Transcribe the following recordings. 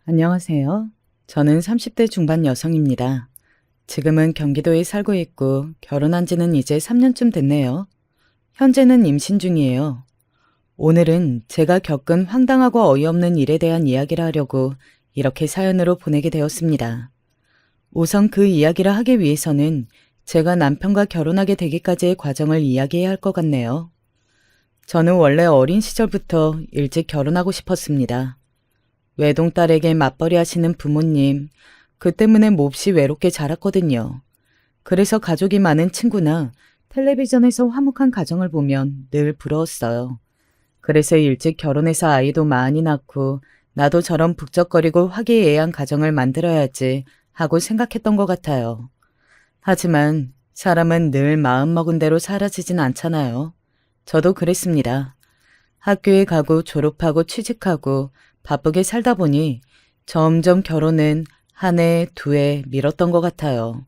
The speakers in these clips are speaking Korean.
안녕하세요. 저는 30대 중반 여성입니다. 지금은 경기도에 살고 있고 결혼한 지는 이제 3년쯤 됐네요. 현재는 임신 중이에요. 오늘은 제가 겪은 황당하고 어이없는 일에 대한 이야기를 하려고 이렇게 사연으로 보내게 되었습니다. 우선 그 이야기를 하기 위해서는 제가 남편과 결혼하게 되기까지의 과정을 이야기해야 할 것 같네요. 저는 원래 어린 시절부터 일찍 결혼하고 싶었습니다. 외동딸에게 맞벌이 하시는 부모님, 그 때문에 몹시 외롭게 자랐거든요. 그래서 가족이 많은 친구나 텔레비전에서 화목한 가정을 보면 늘 부러웠어요. 그래서 일찍 결혼해서 아이도 많이 낳고 나도 저런 북적거리고 화기애애한 가정을 만들어야지 하고 생각했던 것 같아요. 하지만 사람은 늘 마음먹은 대로 사라지진 않잖아요. 저도 그랬습니다. 학교에 가고 졸업하고 취직하고 바쁘게 살다 보니 점점 결혼은 한 해, 두 해 미뤘던 것 같아요.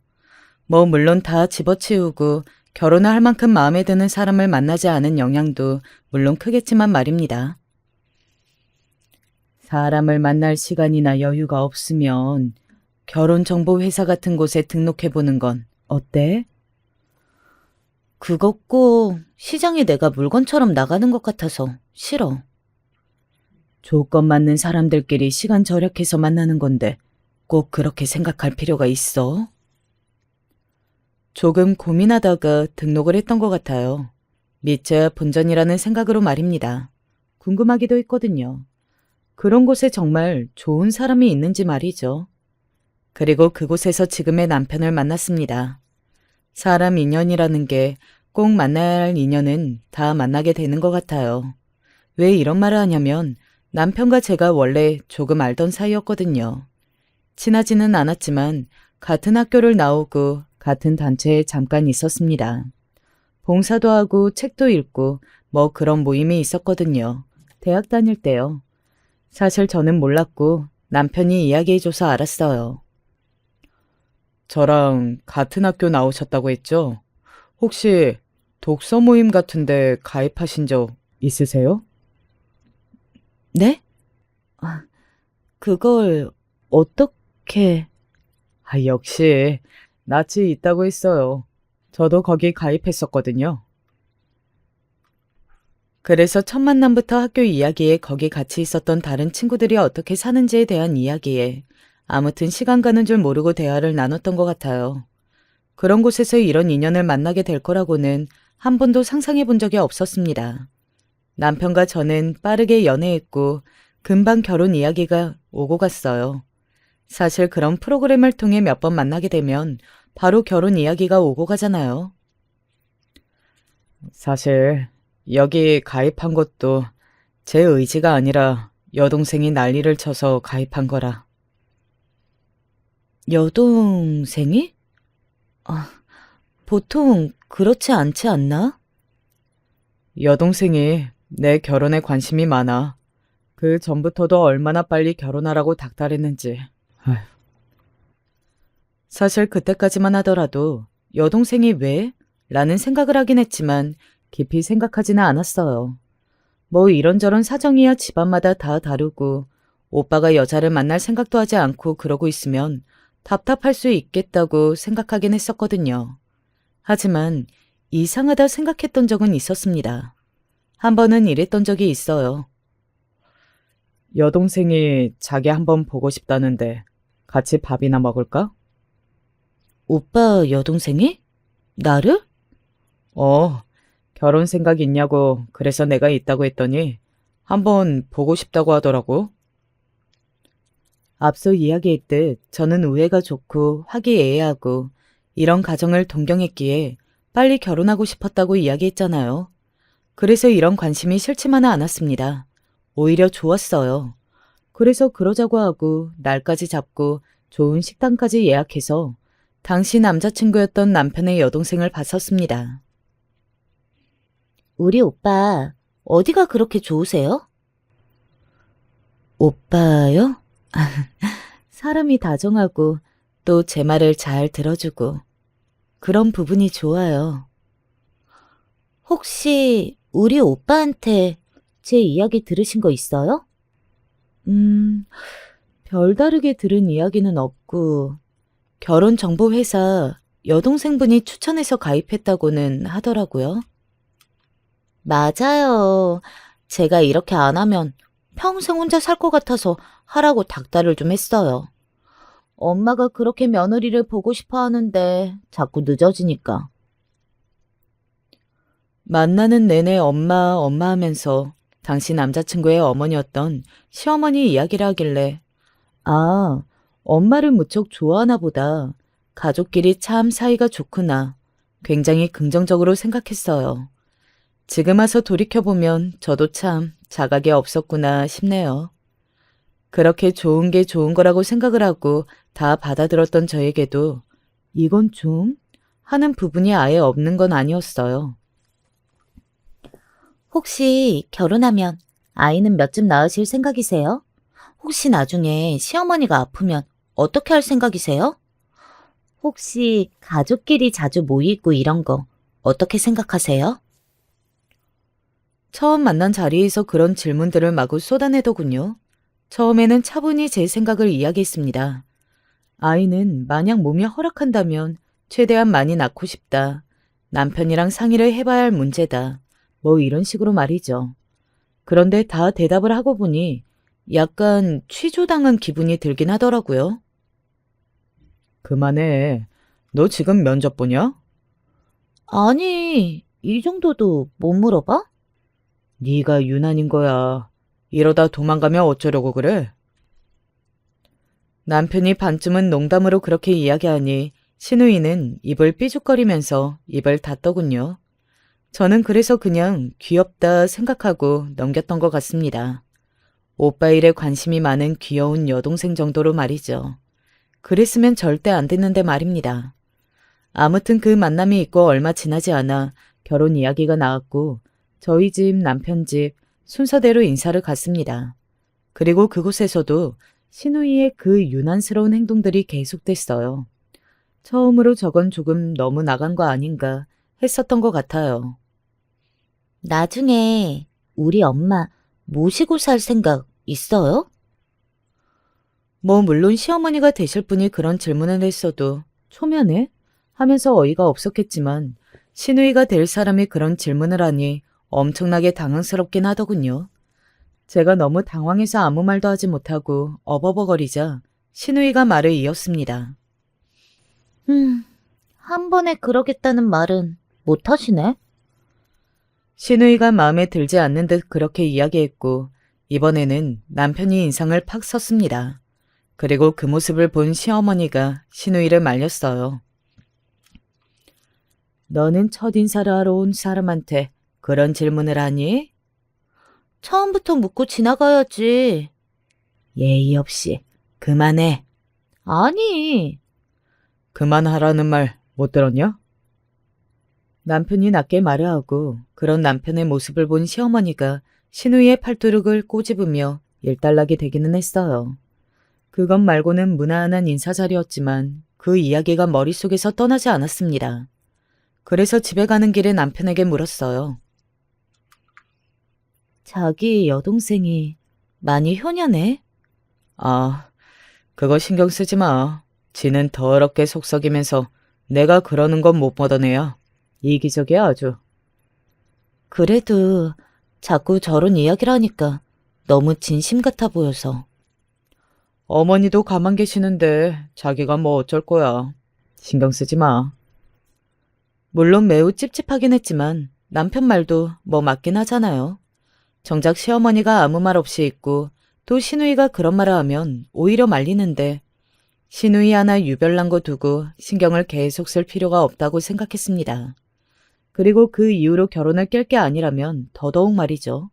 물론 다 집어치우고 결혼을 할 만큼 마음에 드는 사람을 만나지 않은 영향도 물론 크겠지만 말입니다. 사람을 만날 시간이나 여유가 없으면 결혼정보회사 같은 곳에 등록해보는 건 어때? 그거 꼭 시장에 내가 물건처럼 나가는 것 같아서 싫어. 조건 맞는 사람들끼리 시간 절약해서 만나는 건데 꼭 그렇게 생각할 필요가 있어? 조금 고민하다가 등록을 했던 것 같아요. 믿져야 본전이라는 생각으로 말입니다. 궁금하기도 했거든요. 그런 곳에 정말 좋은 사람이 있는지 말이죠. 그리고 그곳에서 지금의 남편을 만났습니다. 사람 인연이라는 게 꼭 만나야 할 인연은 다 만나게 되는 것 같아요. 왜 이런 말을 하냐면 남편과 제가 원래 조금 알던 사이였거든요. 친하지는 않았지만 같은 학교를 나오고 같은 단체에 잠깐 있었습니다. 봉사도 하고 책도 읽고 그런 모임이 있었거든요. 대학 다닐 때요. 사실 저는 몰랐고 남편이 이야기해줘서 알았어요. 저랑 같은 학교 나오셨다고 했죠? 혹시 독서 모임 같은데 가입하신 적 있으세요? 네? 그걸 어떻게... 역시 낯이 있다고 했어요. 저도 거기 가입했었거든요. 그래서 첫 만남부터 학교 이야기에 거기 같이 있었던 다른 친구들이 어떻게 사는지에 대한 이야기에 아무튼 시간 가는 줄 모르고 대화를 나눴던 것 같아요. 그런 곳에서 이런 인연을 만나게 될 거라고는 한 번도 상상해 본 적이 없었습니다. 남편과 저는 빠르게 연애했고 금방 결혼 이야기가 오고 갔어요. 사실 그런 프로그램을 통해 몇 번 만나게 되면 바로 결혼 이야기가 오고 가잖아요. 사실 여기 가입한 것도 제 의지가 아니라 여동생이 난리를 쳐서 가입한 거라. 여동생이? 아, 보통 그렇지 않지 않나? 여동생이 내 결혼에 관심이 많아. 그 전부터도 얼마나 빨리 결혼하라고 닥달했는지. 아휴. 사실 그때까지만 하더라도 여동생이 왜? 라는 생각을 하긴 했지만 깊이 생각하지는 않았어요. 이런저런 사정이야 집안마다 다 다르고 오빠가 여자를 만날 생각도 하지 않고 그러고 있으면 답답할 수 있겠다고 생각하긴 했었거든요. 하지만 이상하다 생각했던 적은 있었습니다. 한 번은 이랬던 적이 있어요. 여동생이 자기 한번 보고 싶다는데 같이 밥이나 먹을까? 오빠 여동생이? 나를? 결혼 생각 있냐고 그래서 내가 있다고 했더니 한번 보고 싶다고 하더라고. 앞서 이야기했듯 저는 우애가 좋고 화기애애하고 이런 가정을 동경했기에 빨리 결혼하고 싶었다고 이야기했잖아요. 그래서 이런 관심이 싫지만은 않았습니다. 오히려 좋았어요. 그래서 그러자고 하고 날까지 잡고 좋은 식당까지 예약해서 당시 남자친구였던 남편의 여동생을 봤었습니다. 우리 오빠 어디가 그렇게 좋으세요? 오빠요? 사람이 다정하고 또 제 말을 잘 들어주고 그런 부분이 좋아요. 혹시 우리 오빠한테 제 이야기 들으신 거 있어요? 별다르게 들은 이야기는 없고 결혼정보회사 여동생분이 추천해서 가입했다고는 하더라고요. 맞아요. 제가 이렇게 안 하면 평생 혼자 살 것 같아서 하라고 닥달을 좀 했어요. 엄마가 그렇게 며느리를 보고 싶어 하는데 자꾸 늦어지니까. 만나는 내내 엄마, 엄마 하면서 당시 남자친구의 어머니였던 시어머니 이야기를 하길래 아, 엄마를 무척 좋아하나 보다. 가족끼리 참 사이가 좋구나. 굉장히 긍정적으로 생각했어요. 지금 와서 돌이켜보면 저도 참 자각이 없었구나 싶네요. 그렇게 좋은 게 좋은 거라고 생각을 하고 다 받아들었던 저에게도 이건 좀 하는 부분이 아예 없는 건 아니었어요. 혹시 결혼하면 아이는 몇 쯤 낳으실 생각이세요? 혹시 나중에 시어머니가 아프면 어떻게 할 생각이세요? 혹시 가족끼리 자주 모이고 이런 거 어떻게 생각하세요? 처음 만난 자리에서 그런 질문들을 마구 쏟아내더군요. 처음에는 차분히 제 생각을 이야기했습니다. 아이는 만약 몸이 허락한다면 최대한 많이 낳고 싶다. 남편이랑 상의를 해봐야 할 문제다. 뭐 이런 식으로 말이죠. 그런데 다 대답을 하고 보니 약간 취조당한 기분이 들긴 하더라고요. 그만해. 너 지금 면접 보냐? 아니, 이 정도도 못 물어봐? 네가 유난인 거야. 이러다 도망가면 어쩌려고 그래? 남편이 반쯤은 농담으로 그렇게 이야기하니 신우이는 입을 삐죽거리면서 입을 닫더군요. 저는 그래서 그냥 귀엽다 생각하고 넘겼던 것 같습니다. 오빠 일에 관심이 많은 귀여운 여동생 정도로 말이죠. 그랬으면 절대 안 됐는데 말입니다. 아무튼 그 만남이 있고 얼마 지나지 않아 결혼 이야기가 나왔고 저희 집, 남편 집 순서대로 인사를 갔습니다. 그리고 그곳에서도 신우이의 그 유난스러운 행동들이 계속됐어요. 처음으로 저건 조금 너무 나간 거 아닌가 했었던 것 같아요. 나중에 우리 엄마 모시고 살 생각 있어요? 뭐 물론 시어머니가 되실 분이 그런 질문을 했어도 초면에 하면서 어이가 없었겠지만 시누이가 될 사람이 그런 질문을 하니 엄청나게 당황스럽긴 하더군요. 제가 너무 당황해서 아무 말도 하지 못하고 어버버거리자 시누이가 말을 이었습니다. 한 번에 그러겠다는 말은 못하시네? 시누이가 마음에 들지 않는 듯 그렇게 이야기했고 이번에는 남편이 인상을 팍 썼습니다. 그리고 그 모습을 본 시어머니가 시누이를 말렸어요. 너는 첫인사를 하러 온 사람한테 그런 질문을 하니? 처음부터 묻고 지나가야지. 예의 없이 그만해. 아니. 그만하라는 말 못 들었냐? 남편이 낮게 말을 하고 그런 남편의 모습을 본 시어머니가 시누이의 팔뚝을 꼬집으며 일단락이 되기는 했어요. 그것 말고는 무난한 인사자리였지만 그 이야기가 머릿속에서 떠나지 않았습니다. 그래서 집에 가는 길에 남편에게 물었어요. 자기 여동생이 많이 효녀네? 아, 그거 신경 쓰지 마. 지는 더럽게 속썩이면서 내가 그러는 건 못 받아내야. 이기적이야 아주. 그래도 자꾸 저런 이야기를 하니까 너무 진심 같아 보여서. 어머니도 가만 계시는데 자기가 뭐 어쩔 거야. 신경 쓰지 마. 물론 매우 찝찝하긴 했지만 남편 말도 뭐 맞긴 하잖아요. 정작 시어머니가 아무 말 없이 있고 또 시누이가 그런 말을 하면 오히려 말리는데 시누이 하나 유별난 거 두고 신경을 계속 쓸 필요가 없다고 생각했습니다. 그리고 그 이후로 결혼을 깰 게 아니라면 더더욱 말이죠.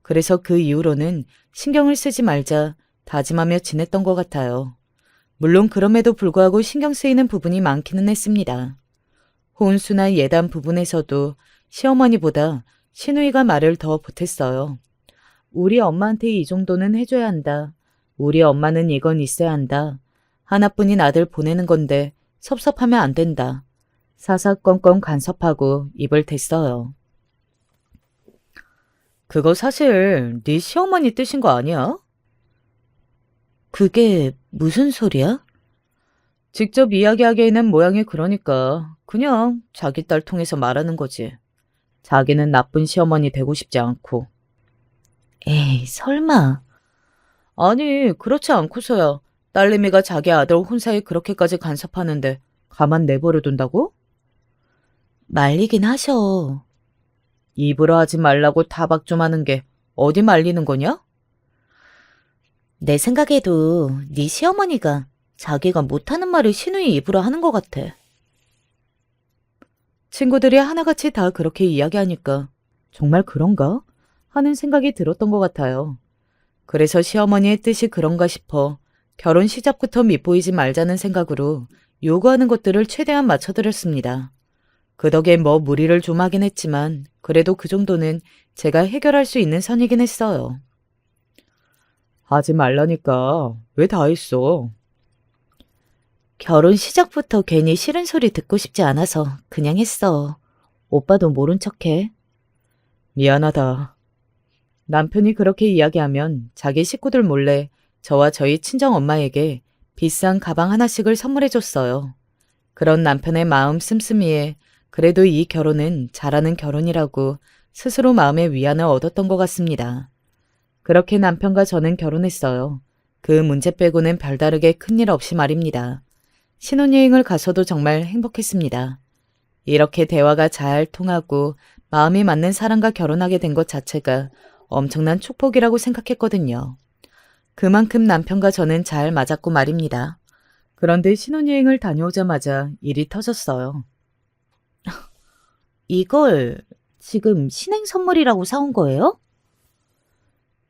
그래서 그 이후로는 신경을 쓰지 말자 다짐하며 지냈던 것 같아요. 물론 그럼에도 불구하고 신경 쓰이는 부분이 많기는 했습니다. 혼수나 예단 부분에서도 시어머니보다 시누이가 말을 더 보탰어요. 우리 엄마한테 이 정도는 해줘야 한다. 우리 엄마는 이건 있어야 한다. 하나뿐인 아들 보내는 건데 섭섭하면 안 된다. 사사건건 간섭하고 입을 댔어요. 그거 사실 네 시어머니 뜻인 거 아니야? 그게 무슨 소리야? 직접 이야기하기에는 모양이 그러니까 그냥 자기 딸 통해서 말하는 거지. 자기는 나쁜 시어머니 되고 싶지 않고. 에이, 설마. 아니, 그렇지 않고서야 딸내미가 자기 아들 혼사에 그렇게까지 간섭하는데 가만 내버려 둔다고? 말리긴 하셔. 입으로 하지 말라고 타박 좀 하는 게 어디 말리는 거냐? 내 생각에도 네 시어머니가 자기가 못하는 말을 시누이 입으로 하는 것 같아. 친구들이 하나같이 다 그렇게 이야기하니까 정말 그런가? 하는 생각이 들었던 것 같아요. 그래서 시어머니의 뜻이 그런가 싶어 결혼 시작부터 밉보이지 말자는 생각으로 요구하는 것들을 최대한 맞춰드렸습니다. 그 덕에 뭐 무리를 좀 하긴 했지만 그래도 그 정도는 제가 해결할 수 있는 선이긴 했어요. 하지 말라니까 왜 다 했어? 결혼 시작부터 괜히 싫은 소리 듣고 싶지 않아서 그냥 했어. 오빠도 모른 척해. 미안하다. 남편이 그렇게 이야기하면 자기 식구들 몰래 저와 저희 친정 엄마에게 비싼 가방 하나씩을 선물해줬어요. 그런 남편의 마음 씀씀이에 그래도 이 결혼은 잘하는 결혼이라고 스스로 마음의 위안을 얻었던 것 같습니다. 그렇게 남편과 저는 결혼했어요. 그 문제 빼고는 별다르게 큰일 없이 말입니다. 신혼여행을 가서도 정말 행복했습니다. 이렇게 대화가 잘 통하고 마음이 맞는 사람과 결혼하게 된 것 자체가 엄청난 축복이라고 생각했거든요. 그만큼 남편과 저는 잘 맞았고 말입니다. 그런데 신혼여행을 다녀오자마자 일이 터졌어요. 이걸 지금 신행 선물이라고 사온 거예요?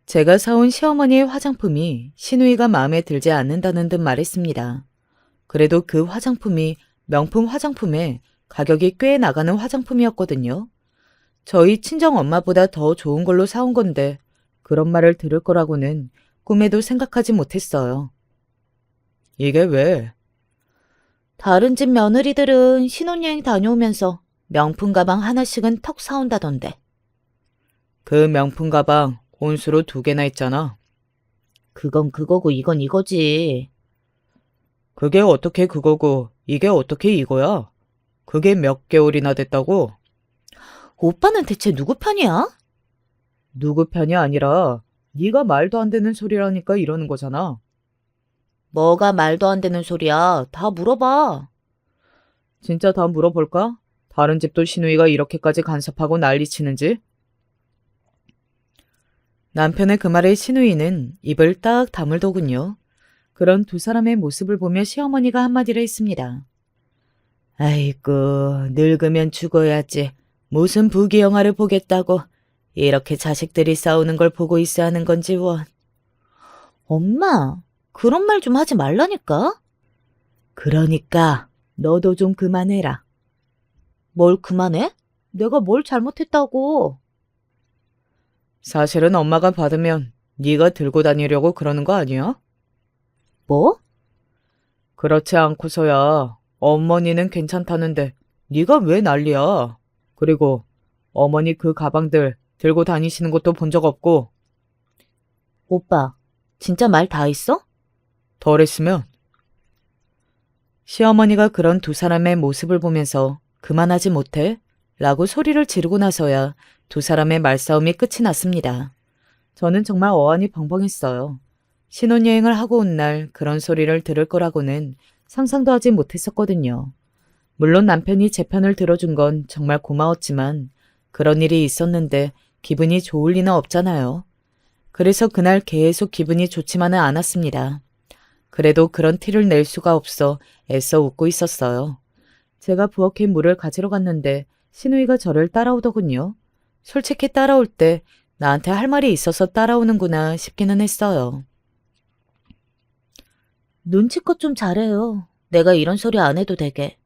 제가 사온 시어머니의 화장품이 시누이가 마음에 들지 않는다는 듯 말했습니다. 그래도 그 화장품이 명품 화장품에 가격이 꽤 나가는 화장품이었거든요. 저희 친정 엄마보다 더 좋은 걸로 사온 건데 그런 말을 들을 거라고는 꿈에도 생각하지 못했어요. 이게 왜? 다른 집 며느리들은 신혼여행 다녀오면서 명품 가방 하나씩은 턱 사온다던데. 그 명품 가방 온수로 2개나 있잖아. 그건 그거고 이건 이거지. 그게 어떻게 그거고 이게 어떻게 이거야? 그게 몇 개월이나 됐다고? 오빠는 대체 누구 편이야? 누구 편이 아니라 네가 말도 안 되는 소리라니까 이러는 거잖아. 뭐가 말도 안 되는 소리야. 다 물어봐. 진짜 다 물어볼까? 다른 집도 시누이가 이렇게까지 간섭하고 난리치는지? 남편의 그 말에 시누이는 입을 딱 다물더군요. 그런 두 사람의 모습을 보며 시어머니가 한마디를 했습니다. 아이고, 늙으면 죽어야지. 무슨 부귀 영화를 보겠다고 이렇게 자식들이 싸우는 걸 보고 있어야 하는 건지 원. 엄마, 그런 말 좀 하지 말라니까. 그러니까 너도 좀 그만해라. 뭘 그만해? 내가 뭘 잘못했다고. 사실은 엄마가 받으면 네가 들고 다니려고 그러는 거 아니야? 뭐? 그렇지 않고서야 어머니는 괜찮다는데 네가 왜 난리야? 그리고 어머니 그 가방들 들고 다니시는 것도 본 적 없고 오빠, 진짜 말 다 했어? 덜 했으면 시어머니가 그런 두 사람의 모습을 보면서 그만하지 못해? 라고 소리를 지르고 나서야 두 사람의 말싸움이 끝이 났습니다. 저는 정말 어안이 벙벙했어요. 신혼여행을 하고 온 날 그런 소리를 들을 거라고는 상상도 하지 못했었거든요. 물론 남편이 제 편을 들어준 건 정말 고마웠지만 그런 일이 있었는데 기분이 좋을 리는 없잖아요. 그래서 그날 계속 기분이 좋지만은 않았습니다. 그래도 그런 티를 낼 수가 없어 애써 웃고 있었어요. 제가 부엌에 물을 가지러 갔는데 시누이가 저를 따라오더군요. 솔직히 따라올 때 나한테 할 말이 있어서 따라오는구나 싶기는 했어요. 눈치껏 좀 잘해요. 내가 이런 소리 안 해도 되게.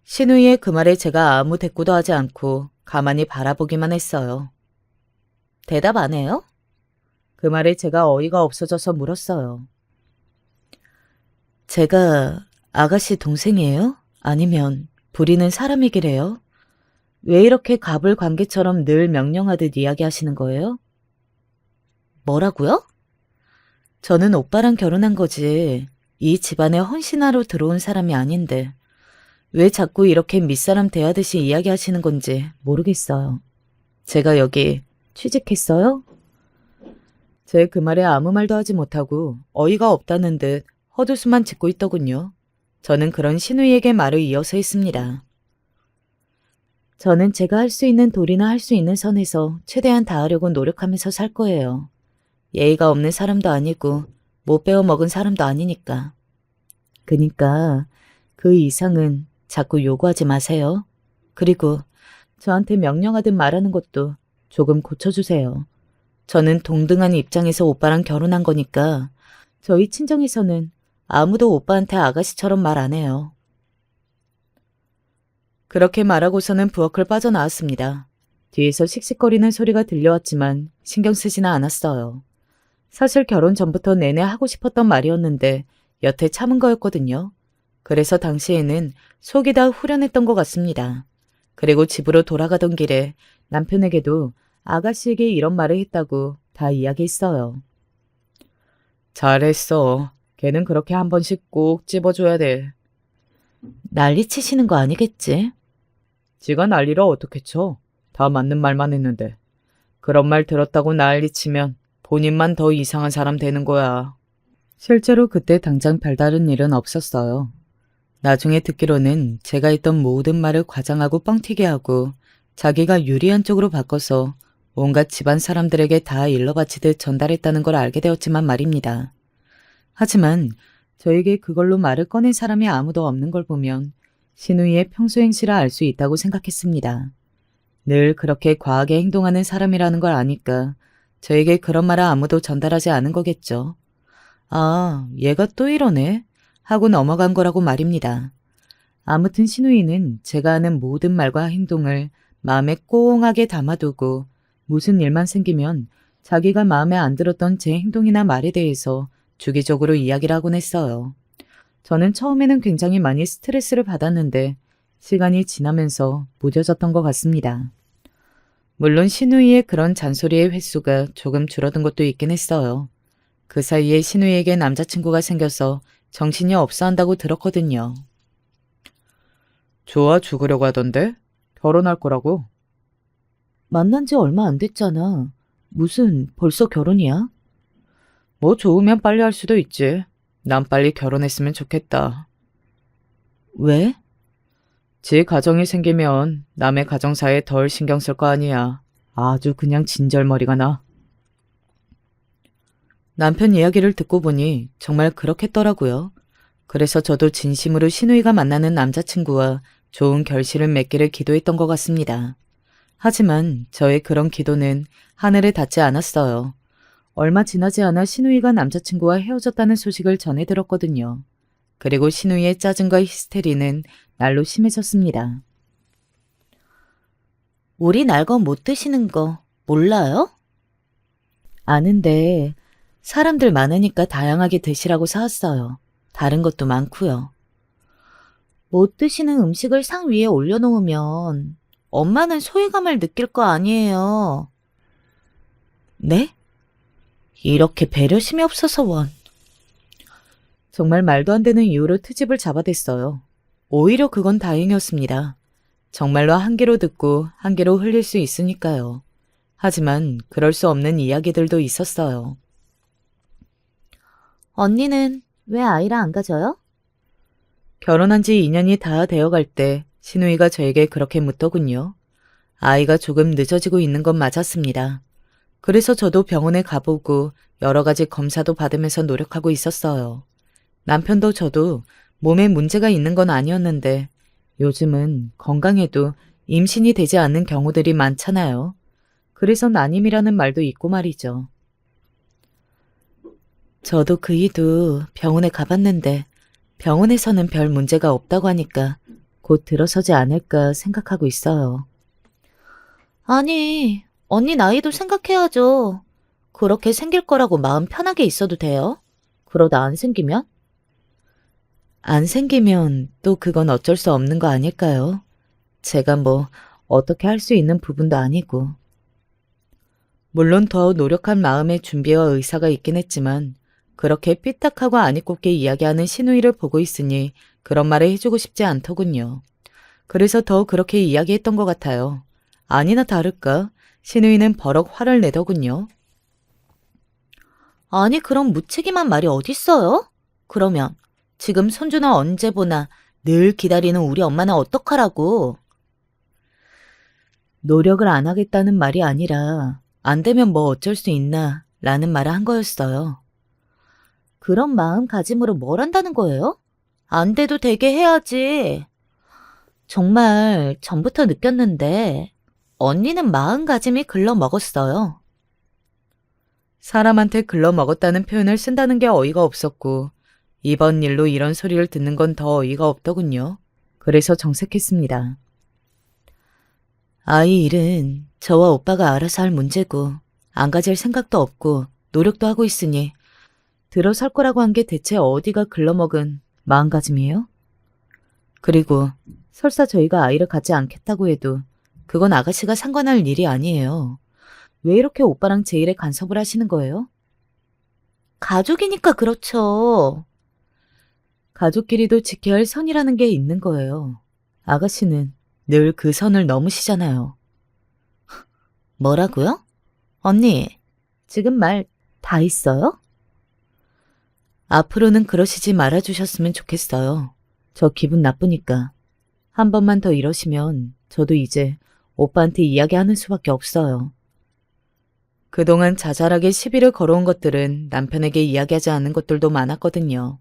시누이의 그 말에 제가 아무 대꾸도 하지 않고 가만히 바라보기만 했어요. 대답 안 해요? 그 말에 제가 어이가 없어져서 물었어요. 제가 아가씨 동생이에요? 아니면 부리는 사람이기래요? 왜 이렇게 갑을 관계처럼 늘 명령하듯 이야기하시는 거예요? 뭐라고요? 저는 오빠랑 결혼한 거지. 이 집안에 헌신하러 들어온 사람이 아닌데 왜 자꾸 이렇게 밑사람 대하듯이 이야기하시는 건지 모르겠어요. 제가 여기 취직했어요? 제 그 말에 아무 말도 하지 못하고 어이가 없다는 듯 헛웃음만 짓고 있더군요. 저는 그런 신우이에게 말을 이어서 했습니다. 저는 제가 할 수 있는 도리나 할 수 있는 선에서 최대한 다하려고 노력하면서 살 거예요. 예의가 없는 사람도 아니고 못 배워 먹은 사람도 아니니까. 그니까 그 이상은 자꾸 요구하지 마세요. 그리고 저한테 명령하듯 말하는 것도 조금 고쳐주세요. 저는 동등한 입장에서 오빠랑 결혼한 거니까 저희 친정에서는 아무도 오빠한테 아가씨처럼 말 안 해요. 그렇게 말하고서는 부엌을 빠져나왔습니다. 뒤에서 씩씩거리는 소리가 들려왔지만 신경 쓰지는 않았어요. 사실 결혼 전부터 내내 하고 싶었던 말이었는데 여태 참은 거였거든요. 그래서 당시에는 속이 다 후련했던 것 같습니다. 그리고 집으로 돌아가던 길에 남편에게도 아가씨에게 이런 말을 했다고 다 이야기했어요. 잘했어. 걔는 그렇게 한 번씩 꼭 찝어줘야 돼. 난리 치시는 거 아니겠지? 지가 난리를 어떻게 쳐? 다 맞는 말만 했는데. 그런 말 들었다고 난리 치면 본인만 더 이상한 사람 되는 거야. 실제로 그때 당장 별다른 일은 없었어요. 나중에 듣기로는 제가 했던 모든 말을 과장하고 뻥튀기 하고 자기가 유리한 쪽으로 바꿔서 온갖 집안 사람들에게 다 일러바치듯 전달했다는 걸 알게 되었지만 말입니다. 하지만 저에게 그걸로 말을 꺼낸 사람이 아무도 없는 걸 보면 신우이의 평소 행실을 알 수 있다고 생각했습니다. 늘 그렇게 과하게 행동하는 사람이라는 걸 아니까 저에게 그런 말을 아무도 전달하지 않은 거겠죠. 아, 얘가 또 이러네 하고 넘어간 거라고 말입니다. 아무튼 신우이는 제가 하는 모든 말과 행동을 마음에 꽁하게 담아두고 무슨 일만 생기면 자기가 마음에 안 들었던 제 행동이나 말에 대해서 주기적으로 이야기를 하곤 했어요. 저는 처음에는 굉장히 많이 스트레스를 받았는데 시간이 지나면서 무뎌졌던 것 같습니다. 물론 신우이의 그런 잔소리의 횟수가 조금 줄어든 것도 있긴 했어요. 그 사이에 신우이에게 남자친구가 생겨서 정신이 없어 한다고 들었거든요. 좋아 죽으려고 하던데? 결혼할 거라고? 만난 지 얼마 안 됐잖아. 무슨 벌써 결혼이야? 뭐 좋으면 빨리 할 수도 있지. 난 빨리 결혼했으면 좋겠다. 왜? 지 가정이 생기면 남의 가정사에 덜 신경 쓸 거 아니야. 아주 그냥 진절머리가 나. 남편 이야기를 듣고 보니 정말 그렇겠더라고요. 그래서 저도 진심으로 신우이가 만나는 남자친구와 좋은 결실을 맺기를 기도했던 것 같습니다. 하지만 저의 그런 기도는 하늘에 닿지 않았어요. 얼마 지나지 않아 신우이가 남자친구와 헤어졌다는 소식을 전해 들었거든요. 그리고 신우이의 짜증과 히스테리는 날로 심해졌습니다. 우리 날거 못 드시는 거 몰라요? 아는데 사람들 많으니까 다양하게 드시라고 사왔어요. 다른 것도 많고요. 못 드시는 음식을 상 위에 올려놓으면 엄마는 소외감을 느낄 거 아니에요. 네? 이렇게 배려심이 없어서 원. 정말 말도 안 되는 이유로 트집을 잡아댔어요. 오히려 그건 다행이었습니다. 정말로 한 귀로 듣고 한 귀로 흘릴 수 있으니까요. 하지만 그럴 수 없는 이야기들도 있었어요. 언니는 왜 아이를 안 가져요? 결혼한 지 2년이 다 되어갈 때 신우이가 저에게 그렇게 묻더군요. 아이가 조금 늦어지고 있는 건 맞았습니다. 그래서 저도 병원에 가보고 여러 가지 검사도 받으면서 노력하고 있었어요. 남편도 저도 몸에 문제가 있는 건 아니었는데 요즘은 건강해도 임신이 되지 않는 경우들이 많잖아요. 그래서 난임이라는 말도 있고 말이죠. 저도 그 이도 병원에 가봤는데 병원에서는 별 문제가 없다고 하니까 곧 들어서지 않을까 생각하고 있어요. 아니, 언니 나이도 생각해야죠. 그렇게 생길 거라고 마음 편하게 있어도 돼요? 그러다 안 생기면? 안 생기면 또 그건 어쩔 수 없는 거 아닐까요? 제가 뭐 어떻게 할 수 있는 부분도 아니고. 물론 더 노력한 마음의 준비와 의사가 있긴 했지만 그렇게 삐딱하고 아니 꼽게 이야기하는 신우이를 보고 있으니 그런 말을 해주고 싶지 않더군요. 그래서 더 그렇게 이야기했던 것 같아요. 아니나 다를까 신우이는 버럭 화를 내더군요. 아니, 그럼 무책임한 말이 어딨어요? 그러면 지금 손주는 언제 보나 늘 기다리는 우리 엄마는 어떡하라고? 노력을 안 하겠다는 말이 아니라 안 되면 뭐 어쩔 수 있나 라는 말을 한 거였어요. 그런 마음가짐으로 뭘 한다는 거예요? 안 돼도 되게 해야지. 정말 전부터 느꼈는데 언니는 마음가짐이 글러먹었어요. 사람한테 글러먹었다는 표현을 쓴다는 게 어이가 없었고 이번 일로 이런 소리를 듣는 건 더 어이가 없더군요. 그래서 정색했습니다. 아이 일은 저와 오빠가 알아서 할 문제고 안 가질 생각도 없고 노력도 하고 있으니 들어설 거라고 한 게 대체 어디가 글러먹은 마음가짐이에요? 그리고 설사 저희가 아이를 갖지 않겠다고 해도 그건 아가씨가 상관할 일이 아니에요. 왜 이렇게 오빠랑 제 일에 간섭을 하시는 거예요? 가족이니까 그렇죠. 가족끼리도 지켜야 할 선이라는 게 있는 거예요. 아가씨는 늘 그 선을 넘으시잖아요. 뭐라고요? 언니, 지금 말 다 있어요? 앞으로는 그러시지 말아주셨으면 좋겠어요. 저 기분 나쁘니까. 한 번만 더 이러시면 저도 이제 오빠한테 이야기하는 수밖에 없어요. 그동안 자잘하게 시비를 걸어온 것들은 남편에게 이야기하지 않은 것들도 많았거든요.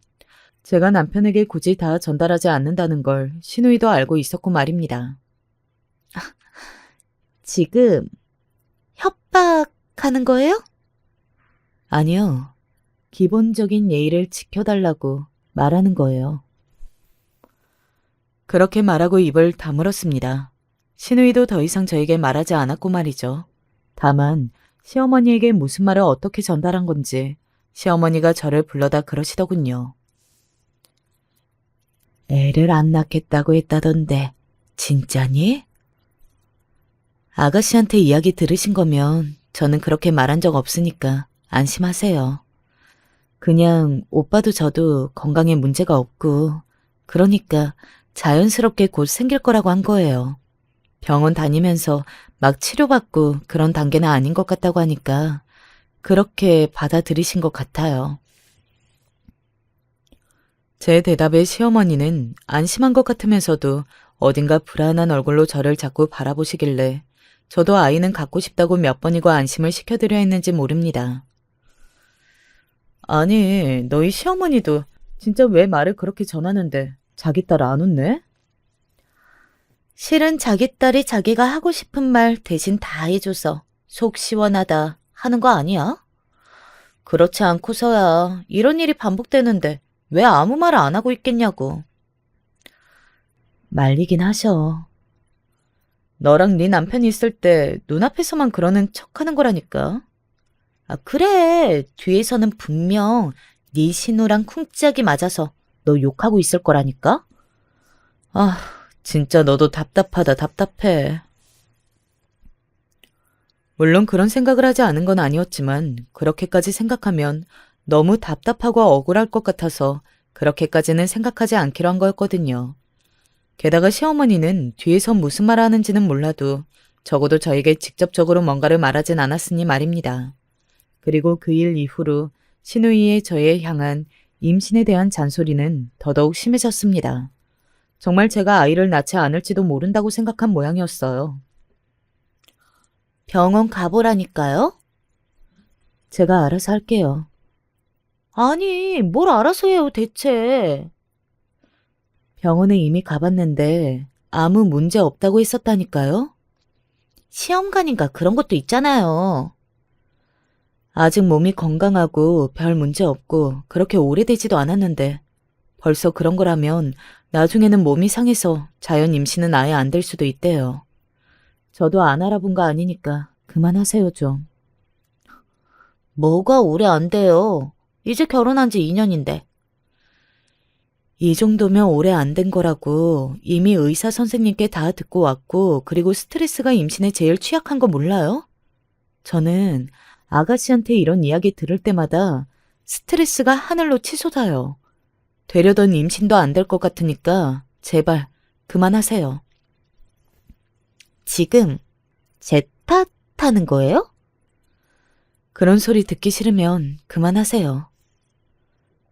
제가 남편에게 굳이 다 전달하지 않는다는 걸 신우이도 알고 있었고 말입니다. 지금 협박하는 거예요? 아니요. 기본적인 예의를 지켜달라고 말하는 거예요. 그렇게 말하고 입을 다물었습니다. 신우이도 더 이상 저에게 말하지 않았고 말이죠. 다만 시어머니에게 무슨 말을 어떻게 전달한 건지 시어머니가 저를 불러다 그러시더군요. 애를 안 낳겠다고 했다던데 진짜니? 아가씨한테 이야기 들으신 거면 저는 그렇게 말한 적 없으니까 안심하세요. 그냥 오빠도 저도 건강에 문제가 없고 그러니까 자연스럽게 곧 생길 거라고 한 거예요. 병원 다니면서 막 치료받고 그런 단계는 아닌 것 같다고 하니까 그렇게 받아들이신 것 같아요. 제 대답에 시어머니는 안심한 것 같으면서도 어딘가 불안한 얼굴로 저를 자꾸 바라보시길래 저도 아이는 갖고 싶다고 몇 번이고 안심을 시켜드려 했는지 모릅니다. 아니, 너희 시어머니도 진짜 왜 말을 그렇게 전하는데 자기 딸 안 웃네? 실은 자기 딸이 자기가 하고 싶은 말 대신 다 해줘서 속 시원하다 하는 거 아니야? 그렇지 않고서야 이런 일이 반복되는데 왜 아무 말 안 하고 있겠냐고. 말리긴 하셔. 너랑 네 남편이 있을 때 눈앞에서만 그러는 척하는 거라니까. 아, 그래. 뒤에서는 분명 네 신우랑 쿵짝이 맞아서 너 욕하고 있을 거라니까? 아, 진짜 너도 답답하다, 답답해. 물론 그런 생각을 하지 않은 건 아니었지만 그렇게까지 생각하면 너무 답답하고 억울할 것 같아서 그렇게까지는 생각하지 않기로 한 거였거든요. 게다가 시어머니는 뒤에서 무슨 말 하는지는 몰라도 적어도 저에게 직접적으로 뭔가를 말하진 않았으니 말입니다. 그리고 그 일 이후로 신우이의 저에 향한 임신에 대한 잔소리는 더더욱 심해졌습니다. 정말 제가 아이를 낳지 않을지도 모른다고 생각한 모양이었어요. 병원 가보라니까요? 제가 알아서 할게요. 아니, 뭘 알아서 해요, 대체. 병원에 이미 가봤는데 아무 문제 없다고 했었다니까요? 시험관인가 그런 것도 있잖아요. 아직 몸이 건강하고 별 문제 없고 그렇게 오래되지도 않았는데 벌써 그런 거라면 나중에는 몸이 상해서 자연 임신은 아예 안 될 수도 있대요. 저도 안 알아본 거 아니니까 그만하세요 좀. 뭐가 오래 안 돼요. 이제 결혼한 지 2년인데. 이 정도면 오래 안 된 거라고 이미 의사 선생님께 다 듣고 왔고 그리고 스트레스가 임신에 제일 취약한 거 몰라요? 저는 아가씨한테 이런 이야기 들을 때마다 스트레스가 하늘로 치솟아요. 되려던 임신도 안 될 것 같으니까 제발 그만하세요. 지금 제 탓하는 거예요? 그런 소리 듣기 싫으면 그만하세요.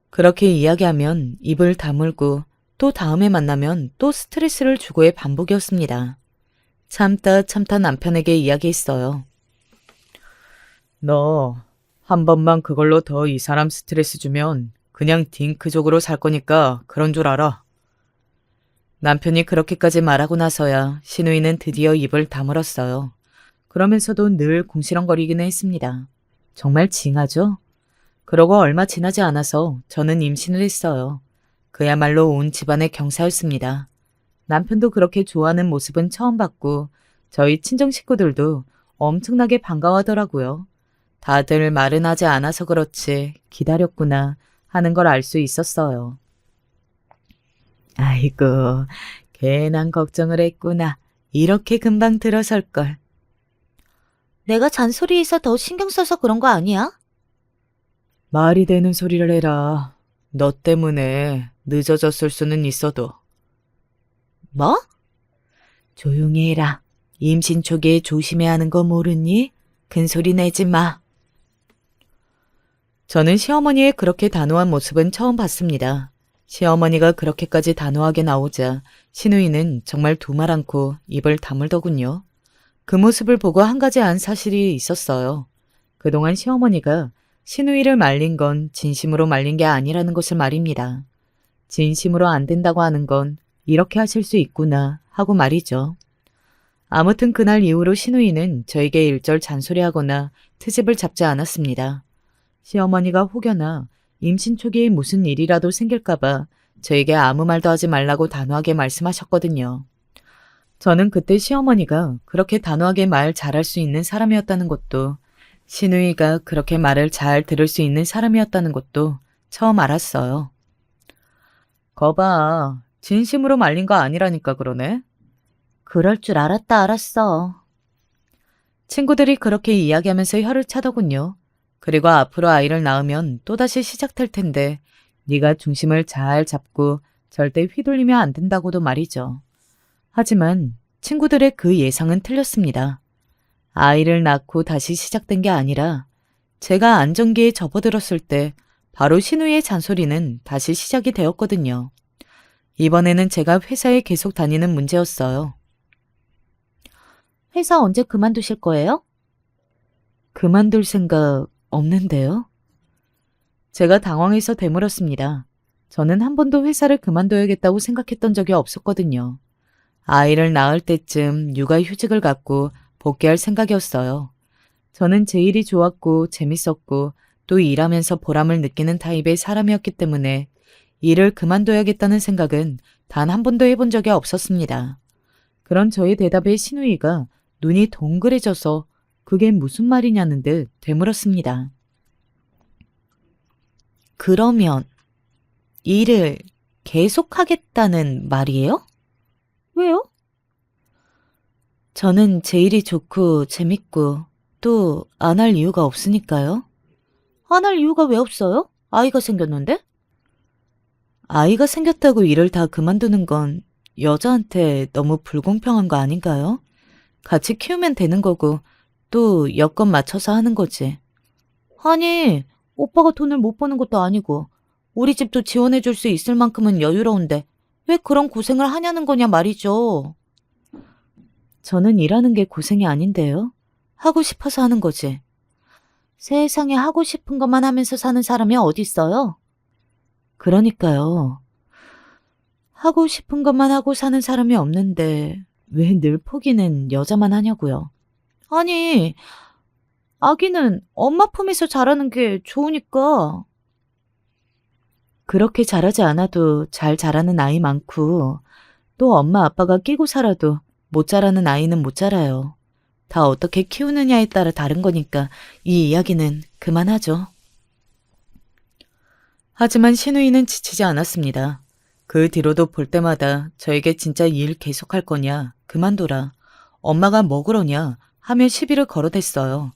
그렇게 이야기하면 입을 다물고 또 다음에 만나면 또 스트레스를 주고의 반복이었습니다. 참다 참다 남편에게 이야기했어요. 너 한 번만 그걸로 더 이 사람 스트레스 주면 그냥 딩크족으로 살 거니까 그런 줄 알아. 남편이 그렇게까지 말하고 나서야 신우이는 드디어 입을 다물었어요. 그러면서도 늘 궁시렁거리기는 했습니다. 정말 징하죠? 그러고 얼마 지나지 않아서 저는 임신을 했어요. 그야말로 온 집안의 경사였습니다. 남편도 그렇게 좋아하는 모습은 처음 봤고 저희 친정 식구들도 엄청나게 반가워하더라고요. 다들 말은 하지 않아서 그렇지 기다렸구나 하는 걸 알 수 있었어요. 아이고, 괜한 걱정을 했구나. 이렇게 금방 들어설걸. 내가 잔소리해서 더 신경 써서 그런 거 아니야? 말이 되는 소리를 해라. 너 때문에 늦어졌을 수는 있어도. 뭐? 조용히 해라. 임신 초기에 조심해야 하는 거 모르니? 큰 소리 내지 마. 저는 시어머니의 그렇게 단호한 모습은 처음 봤습니다. 시어머니가 그렇게까지 단호하게 나오자 신우이는 정말 두말 않고 입을 다물더군요. 그 모습을 보고 한 가지 안 사실이 있었어요. 그동안 시어머니가 신우이를 말린 건 진심으로 말린 게 아니라는 것을 말입니다. 진심으로 안 된다고 하는 건 이렇게 하실 수 있구나 하고 말이죠. 아무튼 그날 이후로 신우이는 저에게 일절 잔소리하거나 트집을 잡지 않았습니다. 시어머니가 혹여나 임신 초기에 무슨 일이라도 생길까봐 저에게 아무 말도 하지 말라고 단호하게 말씀하셨거든요. 저는 그때 시어머니가 그렇게 단호하게 말 잘할 수 있는 사람이었다는 것도 신우이가 그렇게 말을 잘 들을 수 있는 사람이었다는 것도 처음 알았어요. 거봐, 진심으로 말린 거 아니라니까 그러네. 그럴 줄 알았어. 친구들이 그렇게 이야기하면서 혀를 차더군요. 그리고 앞으로 아이를 낳으면 또다시 시작될 텐데 네가 중심을 잘 잡고 절대 휘둘리면 안 된다고도 말이죠. 하지만 친구들의 그 예상은 틀렸습니다. 아이를 낳고 다시 시작된 게 아니라 제가 안정기에 접어들었을 때 바로 신우의 잔소리는 다시 시작이 되었거든요. 이번에는 제가 회사에 계속 다니는 문제였어요. 회사 언제 그만두실 거예요? 그만둘 생각 없는데요? 제가 당황해서 되물었습니다. 저는 한 번도 회사를 그만둬야겠다고 생각했던 적이 없었거든요. 아이를 낳을 때쯤 육아휴직을 갖고 복귀할 생각이었어요. 저는 제 일이 좋았고 재밌었고 또 일하면서 보람을 느끼는 타입의 사람이었기 때문에 일을 그만둬야겠다는 생각은 단 한 번도 해본 적이 없었습니다. 그런 저의 대답에 신우이가 눈이 동그래져서 그게 무슨 말이냐는 듯 되물었습니다. 그러면 일을 계속하겠다는 말이에요? 왜요? 저는 제 일이 좋고 재밌고 또 안 할 이유가 없으니까요. 안 할 이유가 왜 없어요? 아이가 생겼는데? 아이가 생겼다고 일을 다 그만두는 건 여자한테 너무 불공평한 거 아닌가요? 같이 키우면 되는 거고 또 여건 맞춰서 하는 거지. 아니, 오빠가 돈을 못 버는 것도 아니고 우리 집도 지원해 줄 수 있을 만큼은 여유로운데 왜 그런 고생을 하냐는 거냐 말이죠. 저는 일하는 게 고생이 아닌데요. 하고 싶어서 하는 거지. 세상에 하고 싶은 것만 하면서 사는 사람이 어디 있어요? 그러니까요. 하고 싶은 것만 하고 사는 사람이 없는데 왜 늘 포기는 여자만 하냐고요. 아니, 아기는 엄마 품에서 자라는 게 좋으니까. 그렇게 자라지 않아도 잘 자라는 아이 많고 또 엄마 아빠가 끼고 살아도 못 자라는 아이는 못 자라요. 다 어떻게 키우느냐에 따라 다른 거니까 이 이야기는 그만하죠. 하지만 신우이는 지치지 않았습니다. 그 뒤로도 볼 때마다 저에게 진짜 일 계속할 거냐, 그만둬라, 엄마가 뭐 그러냐 하며 시비를 걸어댔어요.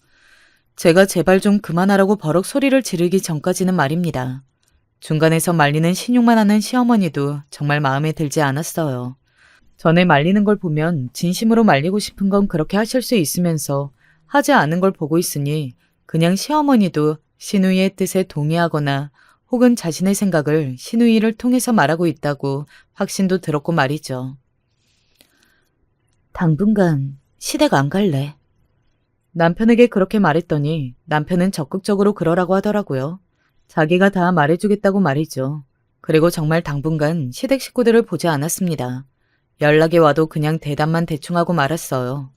제가 제발 좀 그만하라고 버럭 소리를 지르기 전까지는 말입니다. 중간에서 말리는 신용만 하는 시어머니도 정말 마음에 들지 않았어요. 전에 말리는 걸 보면 진심으로 말리고 싶은 건 그렇게 하실 수 있으면서 하지 않은 걸 보고 있으니 그냥 시어머니도 시누이의 뜻에 동의하거나 혹은 자신의 생각을 시누이를 통해서 말하고 있다고 확신도 들었고 말이죠. 당분간 시댁 안 갈래. 남편에게 그렇게 말했더니 남편은 적극적으로 그러라고 하더라고요. 자기가 다 말해주겠다고 말이죠. 그리고 정말 당분간 시댁 식구들을 보지 않았습니다. 연락이 와도 그냥 대답만 대충 하고 말았어요.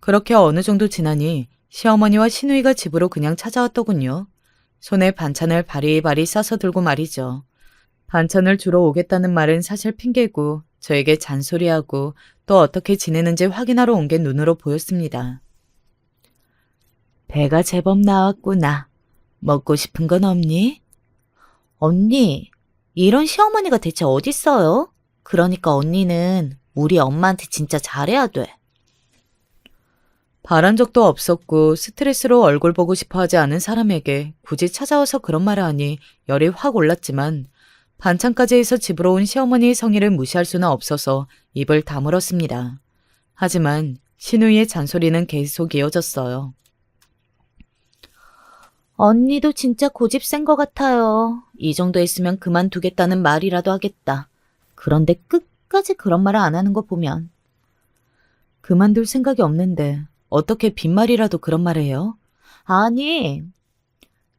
그렇게 어느 정도 지나니 시어머니와 시누이가 집으로 그냥 찾아왔더군요. 손에 반찬을 바리바리 싸서 들고 말이죠. 반찬을 주러 오겠다는 말은 사실 핑계고 저에게 잔소리하고 또 어떻게 지내는지 확인하러 온 게 눈으로 보였습니다. 배가 제법 나왔구나. 먹고 싶은 건 없니? 언니, 이런 시어머니가 대체 어딨어요? 그러니까 언니는 우리 엄마한테 진짜 잘해야 돼. 바란 적도 없었고 스트레스로 얼굴 보고 싶어 하지 않은 사람에게 굳이 찾아와서 그런 말을 하니 열이 확 올랐지만 반찬까지 해서 집으로 온 시어머니의 성의를 무시할 수는 없어서 입을 다물었습니다. 하지만 시누이의 잔소리는 계속 이어졌어요. 언니도 진짜 고집 센 것 같아요. 이 정도 했으면 그만두겠다는 말이라도 하겠다. 그런데 끝까지 그런 말을 안 하는 거 보면. 그만둘 생각이 없는데 어떻게 빈말이라도 그런 말을 해요? 아니.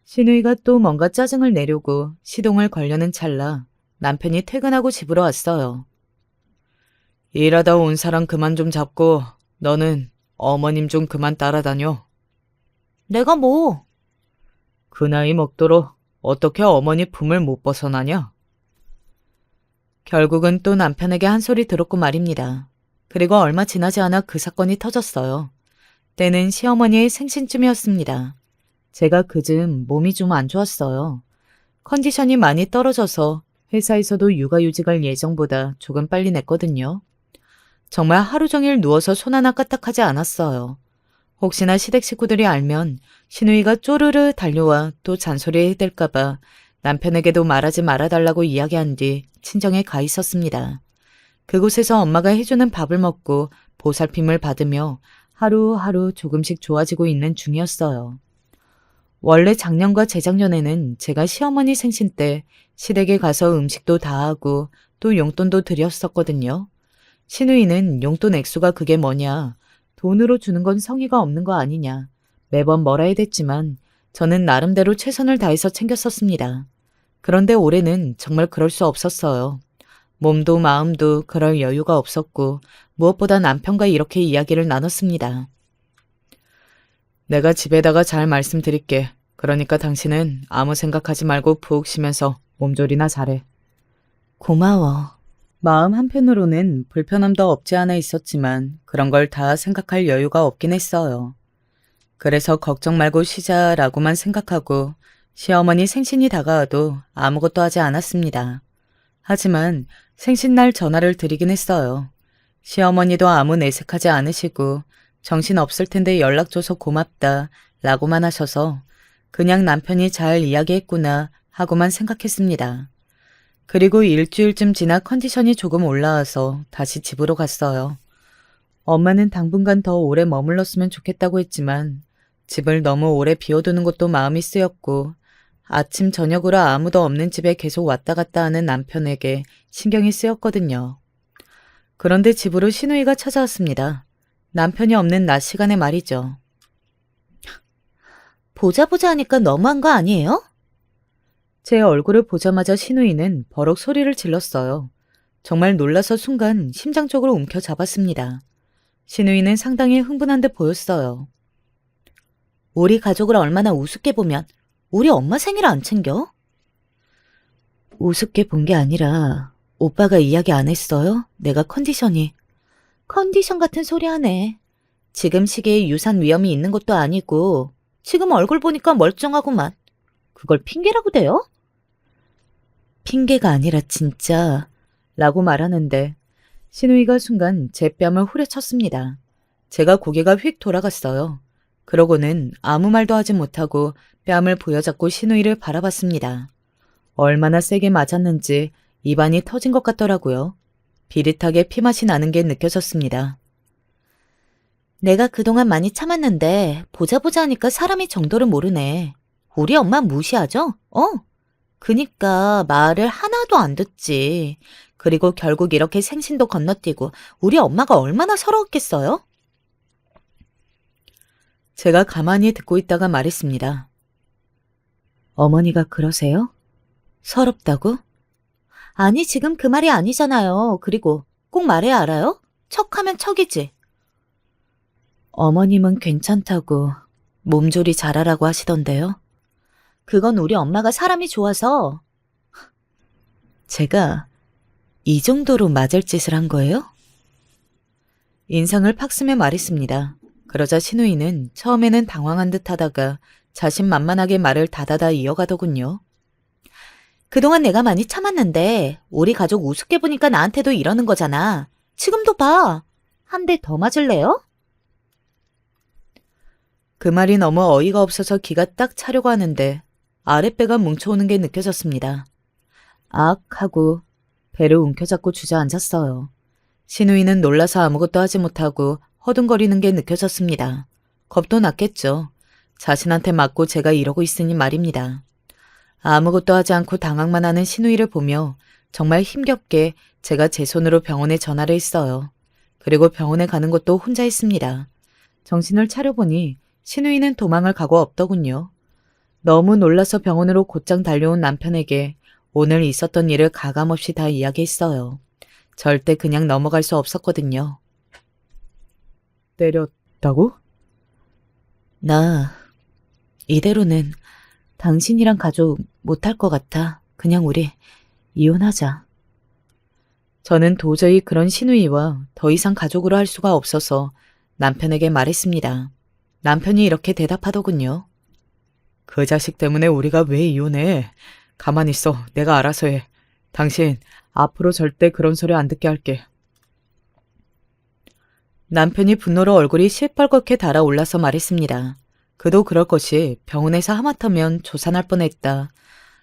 시누이가 또 뭔가 짜증을 내려고 시동을 걸려는 찰나 남편이 퇴근하고 집으로 왔어요. 일하다 온 사람 그만 좀 잡고 너는 어머님 좀 그만 따라다녀. 내가 뭐? 그 나이 먹도록 어떻게 어머니 품을 못 벗어나냐? 결국은 또 남편에게 한 소리 들었고 말입니다. 그리고 얼마 지나지 않아 그 사건이 터졌어요. 때는 시어머니의 생신쯤이었습니다. 제가 그즘 몸이 좀 안 좋았어요. 컨디션이 많이 떨어져서 회사에서도 육아휴직을 예정보다 조금 빨리 냈거든요. 정말 하루 종일 누워서 손 하나 까딱하지 않았어요. 혹시나 시댁 식구들이 알면 시누이가 쪼르르 달려와 또 잔소리 해댈까봐 남편에게도 말하지 말아달라고 이야기한 뒤 친정에 가 있었습니다. 그곳에서 엄마가 해주는 밥을 먹고 보살핌을 받으며 하루하루 조금씩 좋아지고 있는 중이었어요. 원래 작년과 재작년에는 제가 시어머니 생신 때 시댁에 가서 음식도 다 하고 또 용돈도 드렸었거든요. 시누이는 용돈 액수가 그게 뭐냐, 돈으로 주는 건 성의가 없는 거 아니냐, 매번 뭐라 해댔지만 저는 나름대로 최선을 다해서 챙겼었습니다. 그런데 올해는 정말 그럴 수 없었어요. 몸도 마음도 그럴 여유가 없었고 무엇보다 남편과 이렇게 이야기를 나눴습니다. 내가 집에다가 잘 말씀드릴게. 그러니까 당신은 아무 생각하지 말고 푹 쉬면서 몸조리나 잘해. 고마워. 마음 한편으로는 불편함도 없지 않아 있었지만 그런 걸 다 생각할 여유가 없긴 했어요. 그래서 걱정 말고 쉬자라고만 생각하고 시어머니 생신이 다가와도 아무것도 하지 않았습니다. 하지만 생신날 전화를 드리긴 했어요. 시어머니도 아무 내색하지 않으시고 정신 없을 텐데 연락 줘서 고맙다 라고만 하셔서 그냥 남편이 잘 이야기했구나 하고만 생각했습니다. 그리고 일주일쯤 지나 컨디션이 조금 올라와서 다시 집으로 갔어요. 엄마는 당분간 더 오래 머물렀으면 좋겠다고 했지만 집을 너무 오래 비워두는 것도 마음이 쓰였고 아침 저녁으로 아무도 없는 집에 계속 왔다 갔다 하는 남편에게 신경이 쓰였거든요. 그런데 집으로 시누이가 찾아왔습니다. 남편이 없는 낮 시간에 말이죠. 보자 하니까 너무한 거 아니에요? 제 얼굴을 보자마자 시누이는 버럭 소리를 질렀어요. 정말 놀라서 순간 심장 쪽으로 움켜잡았습니다. 시누이는 상당히 흥분한 듯 보였어요. 우리 가족을 얼마나 우습게 보면 우리 엄마 생일 안 챙겨? 우습게 본 게 아니라 오빠가 이야기 안 했어요? 내가 컨디션이. 컨디션 같은 소리 하네. 지금 시기에 유산 위험이 있는 것도 아니고 지금 얼굴 보니까 멀쩡하구만. 그걸 핑계라고 대요? 핑계가 아니라 진짜 라고 말하는데 시누이가 순간 제 뺨을 후려쳤습니다. 제가 고개가 휙 돌아갔어요. 그러고는 아무 말도 하지 못하고 뺨을 부여잡고 신우이를 바라봤습니다. 얼마나 세게 맞았는지 입안이 터진 것 같더라고요. 비릿하게 피맛이 나는 게 느껴졌습니다. 내가 그동안 많이 참았는데 보자 하니까 사람이 정도를 모르네. 우리 엄마 무시하죠? 그니까 말을 하나도 안 듣지. 그리고 결국 이렇게 생신도 건너뛰고 우리 엄마가 얼마나 서러웠겠어요? 제가 가만히 듣고 있다가 말했습니다. 어머니가 그러세요? 서럽다고? 아니, 지금 그 말이 아니잖아요. 그리고 꼭 말해야 알아요? 척하면 척이지. 어머님은 괜찮다고 몸조리 잘하라고 하시던데요. 그건 우리 엄마가 사람이 좋아서. 제가 이 정도로 맞을 짓을 한 거예요? 인상을 팍 쓰며 말했습니다. 그러자 신우이는 처음에는 당황한 듯 하다가 자신만만하게 말을 다다다 이어가더군요. 그동안 내가 많이 참았는데 우리 가족 우습게 보니까 나한테도 이러는 거잖아. 지금도 봐. 한 대 더 맞을래요? 그 말이 너무 어이가 없어서 기가 딱 차려고 하는데 아랫배가 뭉쳐오는 게 느껴졌습니다. 악 하고 배를 움켜잡고 주저앉았어요. 신우이는 놀라서 아무것도 하지 못하고 허둥거리는 게 느껴졌습니다. 겁도 났겠죠. 자신한테 맞고 제가 이러고 있으니 말입니다. 아무것도 하지 않고 당황만 하는 신우이를 보며 정말 힘겹게 제가 제 손으로 병원에 전화를 했어요. 그리고 병원에 가는 것도 혼자 했습니다. 정신을 차려보니 신우이는 도망을 가고 없더군요. 너무 놀라서 병원으로 곧장 달려온 남편에게 오늘 있었던 일을 가감없이 다 이야기했어요. 절대 그냥 넘어갈 수 없었거든요. 때렸다고? 나 이대로는 당신이랑 가족 못할 것 같아. 그냥 우리 이혼하자. 저는 도저히 그런 신우이와 더 이상 가족으로 할 수가 없어서 남편에게 말했습니다. 남편이 이렇게 대답하더군요. 그 자식 때문에 우리가 왜 이혼해? 가만히 있어. 내가 알아서 해. 당신 앞으로 절대 그런 소리 안 듣게 할게. 남편이 분노로 얼굴이 시뻘겋게 달아올라서 말했습니다. 그도 그럴 것이 병원에서 하마터면 조산할 뻔했다.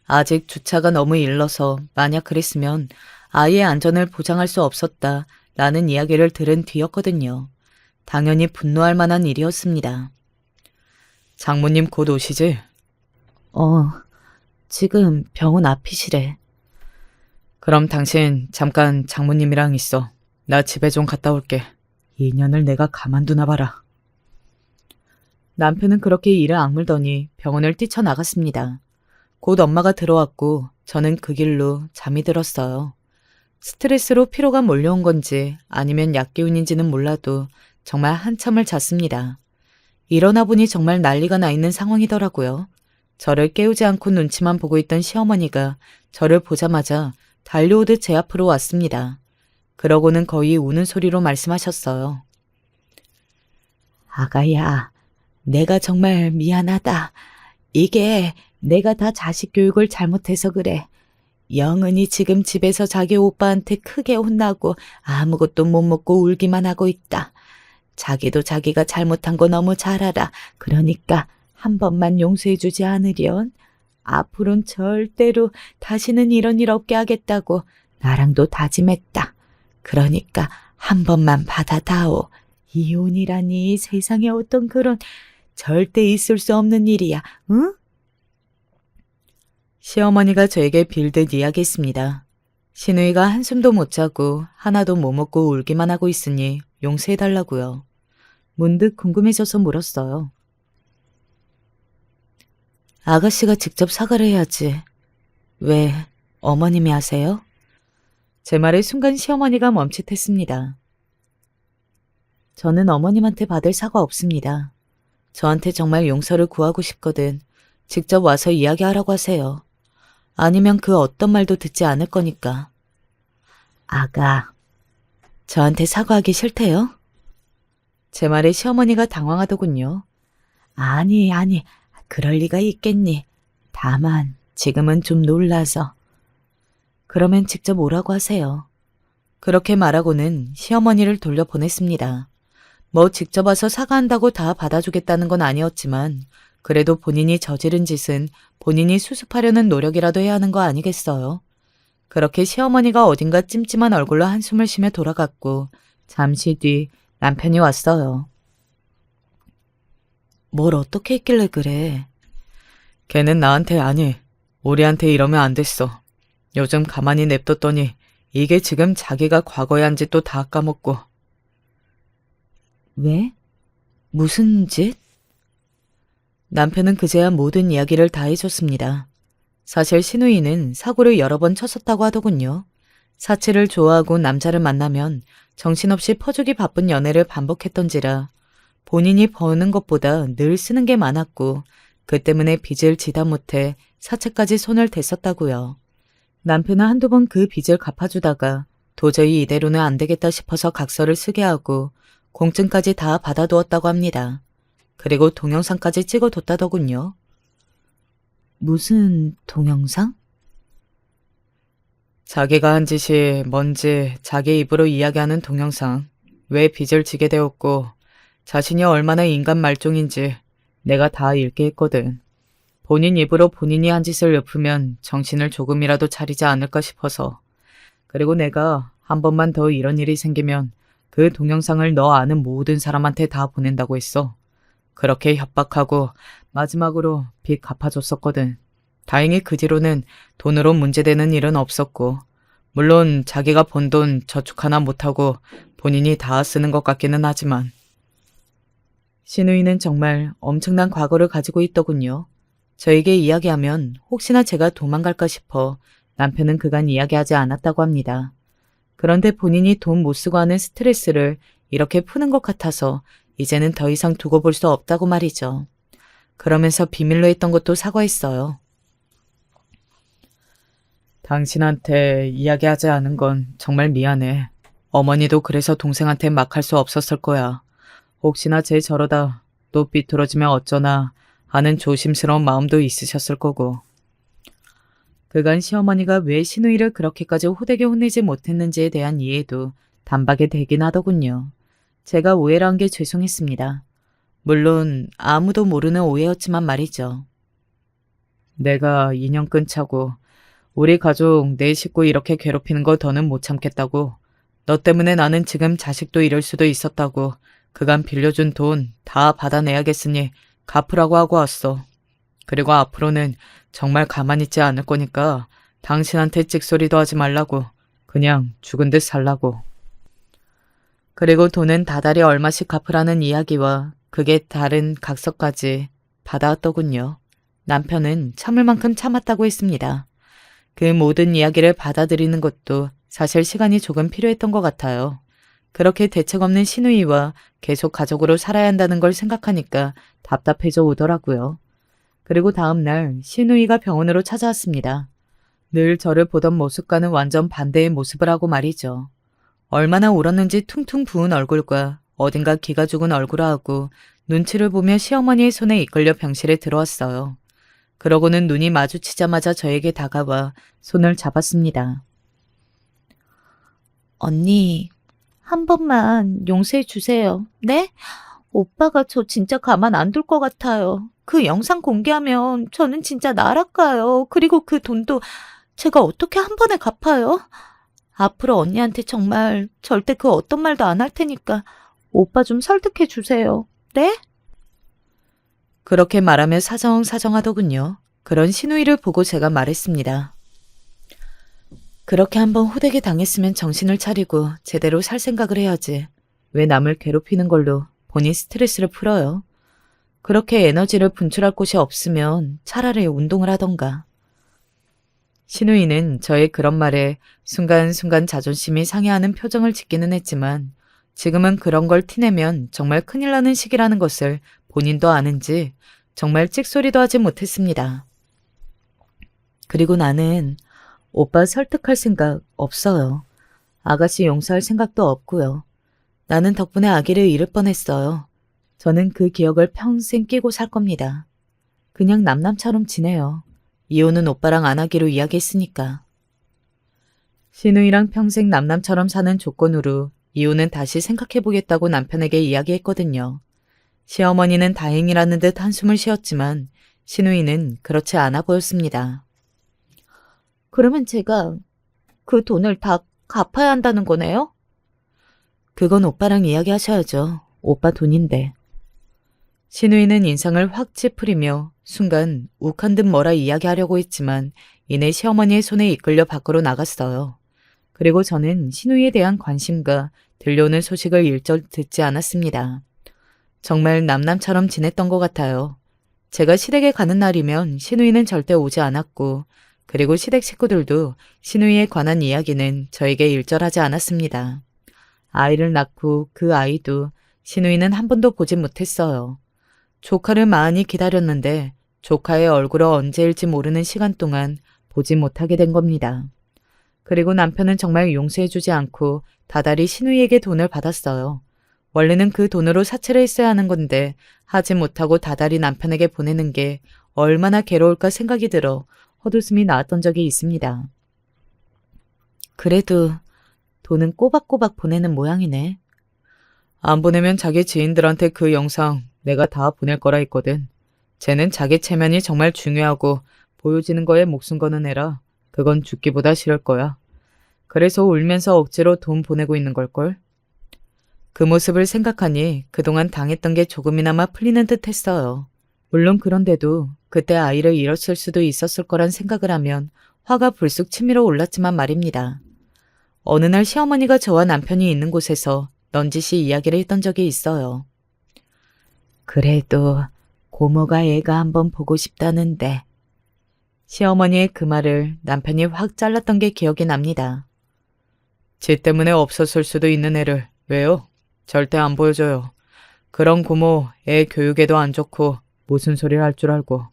아직 주차가 너무 일러서 만약 그랬으면 아이의 안전을 보장할 수 없었다 라는 이야기를 들은 뒤였거든요. 당연히 분노할 만한 일이었습니다. 장모님 곧 오시지? 지금 병원 앞이시래. 그럼 당신 잠깐 장모님이랑 있어. 나 집에 좀 갔다 올게. 2년을 내가 가만두나 봐라. 남편은 그렇게 이를 악물더니 병원을 뛰쳐나갔습니다. 곧 엄마가 들어왔고 저는 그 길로 잠이 들었어요. 스트레스로 피로가 몰려온 건지 아니면 약기운인지는 몰라도 정말 한참을 잤습니다. 일어나 보니 정말 난리가 나 있는 상황이더라고요. 저를 깨우지 않고 눈치만 보고 있던 시어머니가 저를 보자마자 달려오듯 제 앞으로 왔습니다. 그러고는 거의 우는 소리로 말씀하셨어요. 아가야, 내가 정말 미안하다. 이게 내가 다 자식 교육을 잘못해서 그래. 영은이 지금 집에서 자기 오빠한테 크게 혼나고 아무것도 못 먹고 울기만 하고 있다. 자기도 자기가 잘못한 거 너무 잘 알아. 그러니까 한 번만 용서해주지 않으련. 앞으론 절대로 다시는 이런 일 없게 하겠다고 나랑도 다짐했다. 그러니까 한 번만 받아다오. 이혼이라니 세상에 어떤 그런 절대 있을 수 없는 일이야. 응? 시어머니가 저에게 빌듯 이야기했습니다. 신우이가 한숨도 못 자고 하나도 못 먹고 울기만 하고 있으니 용서해달라고요. 문득 궁금해져서 물었어요. 아가씨가 직접 사과를 해야지. 왜 어머님이 하세요? 제 말에 순간 시어머니가 멈칫했습니다. 저는 어머님한테 받을 사과 없습니다. 저한테 정말 용서를 구하고 싶거든 직접 와서 이야기하라고 하세요. 아니면 그 어떤 말도 듣지 않을 거니까. 아가, 저한테 사과하기 싫대요? 제 말에 시어머니가 당황하더군요. 아니, 그럴 리가 있겠니. 다만 지금은 좀 놀라서. 그러면 직접 오라고 하세요. 그렇게 말하고는 시어머니를 돌려보냈습니다. 뭐 직접 와서 사과한다고 다 받아주겠다는 건 아니었지만 그래도 본인이 저지른 짓은 본인이 수습하려는 노력이라도 해야 하는 거 아니겠어요? 그렇게 시어머니가 어딘가 찜찜한 얼굴로 한숨을 쉬며 돌아갔고 잠시 뒤 남편이 왔어요. 뭘 어떻게 했길래 그래? 걔는 나한테 아니, 우리한테 이러면 안 됐어. 요즘 가만히 냅뒀더니 이게 지금 자기가 과거에 한 짓도 다 까먹고. 왜? 무슨 짓? 남편은 그제야 모든 이야기를 다 해줬습니다. 사실 신우이는 사고를 여러 번 쳤었다고 하더군요. 사치를 좋아하고 남자를 만나면 정신없이 퍼주기 바쁜 연애를 반복했던지라 본인이 버는 것보다 늘 쓰는 게 많았고 그 때문에 빚을 지다 못해 사채까지 손을 댔었다고요. 남편은 한두 번 그 빚을 갚아주다가 도저히 이대로는 안 되겠다 싶어서 각서를 쓰게 하고 공증까지 다 받아두었다고 합니다. 그리고 동영상까지 찍어뒀다더군요. 무슨 동영상? 자기가 한 짓이 뭔지 자기 입으로 이야기하는 동영상. 왜 빚을 지게 되었고 자신이 얼마나 인간 말종인지 내가 다 읽게 했거든. 본인 입으로 본인이 한 짓을 읊으면 정신을 조금이라도 차리지 않을까 싶어서. 그리고 내가 한 번만 더 이런 일이 생기면 그 동영상을 너 아는 모든 사람한테 다 보낸다고 했어. 그렇게 협박하고 마지막으로 빚 갚아줬었거든. 다행히 그 뒤로는 돈으로 문제되는 일은 없었고 물론 자기가 번 돈 저축 하나 못하고 본인이 다 쓰는 것 같기는 하지만 신우이는 정말 엄청난 과거를 가지고 있더군요. 저에게 이야기하면 혹시나 제가 도망갈까 싶어 남편은 그간 이야기하지 않았다고 합니다. 그런데 본인이 돈 못 쓰고 하는 스트레스를 이렇게 푸는 것 같아서 이제는 더 이상 두고 볼 수 없다고 말이죠. 그러면서 비밀로 했던 것도 사과했어요. 당신한테 이야기하지 않은 건 정말 미안해. 어머니도 그래서 동생한테 막 할 수 없었을 거야. 혹시나 쟤 저러다 또 삐뚤어지면 어쩌나 하는 조심스러운 마음도 있으셨을 거고. 그간 시어머니가 왜 신우이를 그렇게까지 호되게 혼내지 못했는지에 대한 이해도 단박에 되긴 하더군요. 제가 오해를 한 게 죄송했습니다. 물론 아무도 모르는 오해였지만 말이죠. 내가 인연 끊자고 우리 가족 내 식구 이렇게 괴롭히는 거 더는 못 참겠다고. 너 때문에 나는 지금 자식도 잃을 수도 있었다고. 그간 빌려준 돈 다 받아내야겠으니 갚으라고 하고 왔어. 그리고 앞으로는 정말 가만히 있지 않을 거니까 당신한테 찍소리도 하지 말라고. 그냥 죽은 듯 살라고. 그리고 돈은 다달이 얼마씩 갚으라는 이야기와 그게 다른 각서까지 받아왔더군요. 남편은 참을 만큼 참았다고 했습니다. 그 모든 이야기를 받아들이는 것도 사실 시간이 조금 필요했던 것 같아요. 그렇게 대책 없는 신우이와 계속 가족으로 살아야 한다는 걸 생각하니까 답답해져 오더라고요. 그리고 다음 날 신우이가 병원으로 찾아왔습니다. 늘 저를 보던 모습과는 완전 반대의 모습을 하고 말이죠. 얼마나 울었는지 퉁퉁 부은 얼굴과 어딘가 기가 죽은 얼굴을 하고 눈치를 보며 시어머니의 손에 이끌려 병실에 들어왔어요. 그러고는 눈이 마주치자마자 저에게 다가와 손을 잡았습니다. 언니, 한 번만 용서해 주세요. 네? 오빠가 저 진짜 가만 안 둘 것 같아요. 그 영상 공개하면 저는 진짜 날아가요. 그리고 그 돈도 제가 어떻게 한 번에 갚아요? 앞으로 언니한테 정말 절대 그 어떤 말도 안 할 테니까 오빠 좀 설득해 주세요. 네? 그렇게 말하며 사정사정하더군요. 그런 신우이를 보고 제가 말했습니다. 그렇게 한번 호되게 당했으면 정신을 차리고 제대로 살 생각을 해야지. 왜 남을 괴롭히는 걸로 본인 스트레스를 풀어요? 그렇게 에너지를 분출할 곳이 없으면 차라리 운동을 하던가. 신우이는 저의 그런 말에 순간순간 자존심이 상해하는 표정을 짓기는 했지만 지금은 그런 걸 티내면 정말 큰일 나는 시기라는 것을 본인도 아는지 정말 찍소리도 하지 못했습니다. 그리고 나는 오빠 설득할 생각 없어요. 아가씨 용서할 생각도 없고요. 나는 덕분에 아기를 잃을 뻔했어요. 저는 그 기억을 평생 끼고 살 겁니다. 그냥 남남처럼 지내요. 이혼은 오빠랑 안 하기로 이야기했으니까. 신우이랑 평생 남남처럼 사는 조건으로 이유는 다시 생각해보겠다고 남편에게 이야기했거든요. 시어머니는 다행이라는 듯 한숨을 쉬었지만 신우이는 그렇지 않아 보였습니다. 그러면 제가 그 돈을 다 갚아야 한다는 거네요? 그건 오빠랑 이야기하셔야죠. 오빠 돈인데. 신우이는 인상을 확 찌푸리며 순간 욱한 듯 뭐라 이야기하려고 했지만 이내 시어머니의 손에 이끌려 밖으로 나갔어요. 그리고 저는 신우이에 대한 관심과 들려오는 소식을 일절 듣지 않았습니다. 정말 남남처럼 지냈던 것 같아요. 제가 시댁에 가는 날이면 신우이는 절대 오지 않았고 그리고 시댁 식구들도 신우이에 관한 이야기는 저에게 일절하지 않았습니다. 아이를 낳고 그 아이도 신우이는 한 번도 보지 못했어요. 조카를 많이 기다렸는데 조카의 얼굴을 언제일지 모르는 시간 동안 보지 못하게 된 겁니다. 그리고 남편은 정말 용서해주지 않고 다달이 신우이에게 돈을 받았어요. 원래는 그 돈으로 사채를 했어야 하는 건데 하지 못하고 다달이 남편에게 보내는 게 얼마나 괴로울까 생각이 들어 헛웃음이 나왔던 적이 있습니다. 그래도 돈은 꼬박꼬박 보내는 모양이네. 안 보내면 자기 지인들한테 그 영상 내가 다 보낼 거라 했거든. 쟤는 자기 체면이 정말 중요하고 보여지는 거에 목숨 거는 애라 그건 죽기보다 싫을 거야. 그래서 울면서 억지로 돈 보내고 있는 걸걸. 그 모습을 생각하니 그동안 당했던 게 조금이나마 풀리는 듯 했어요. 물론 그런데도 그때 아이를 잃었을 수도 있었을 거란 생각을 하면 화가 불쑥 치밀어 올랐지만 말입니다. 어느 날 시어머니가 저와 남편이 있는 곳에서 넌지시 이야기를 했던 적이 있어요. 그래도 고모가 애가 한번 보고 싶다는데. 시어머니의 그 말을 남편이 확 잘랐던 게 기억이 납니다. 지 때문에 없었을 수도 있는 애를 왜요? 절대 안 보여줘요. 그런 고모 애 교육에도 안 좋고 무슨 소리를 할 줄 알고.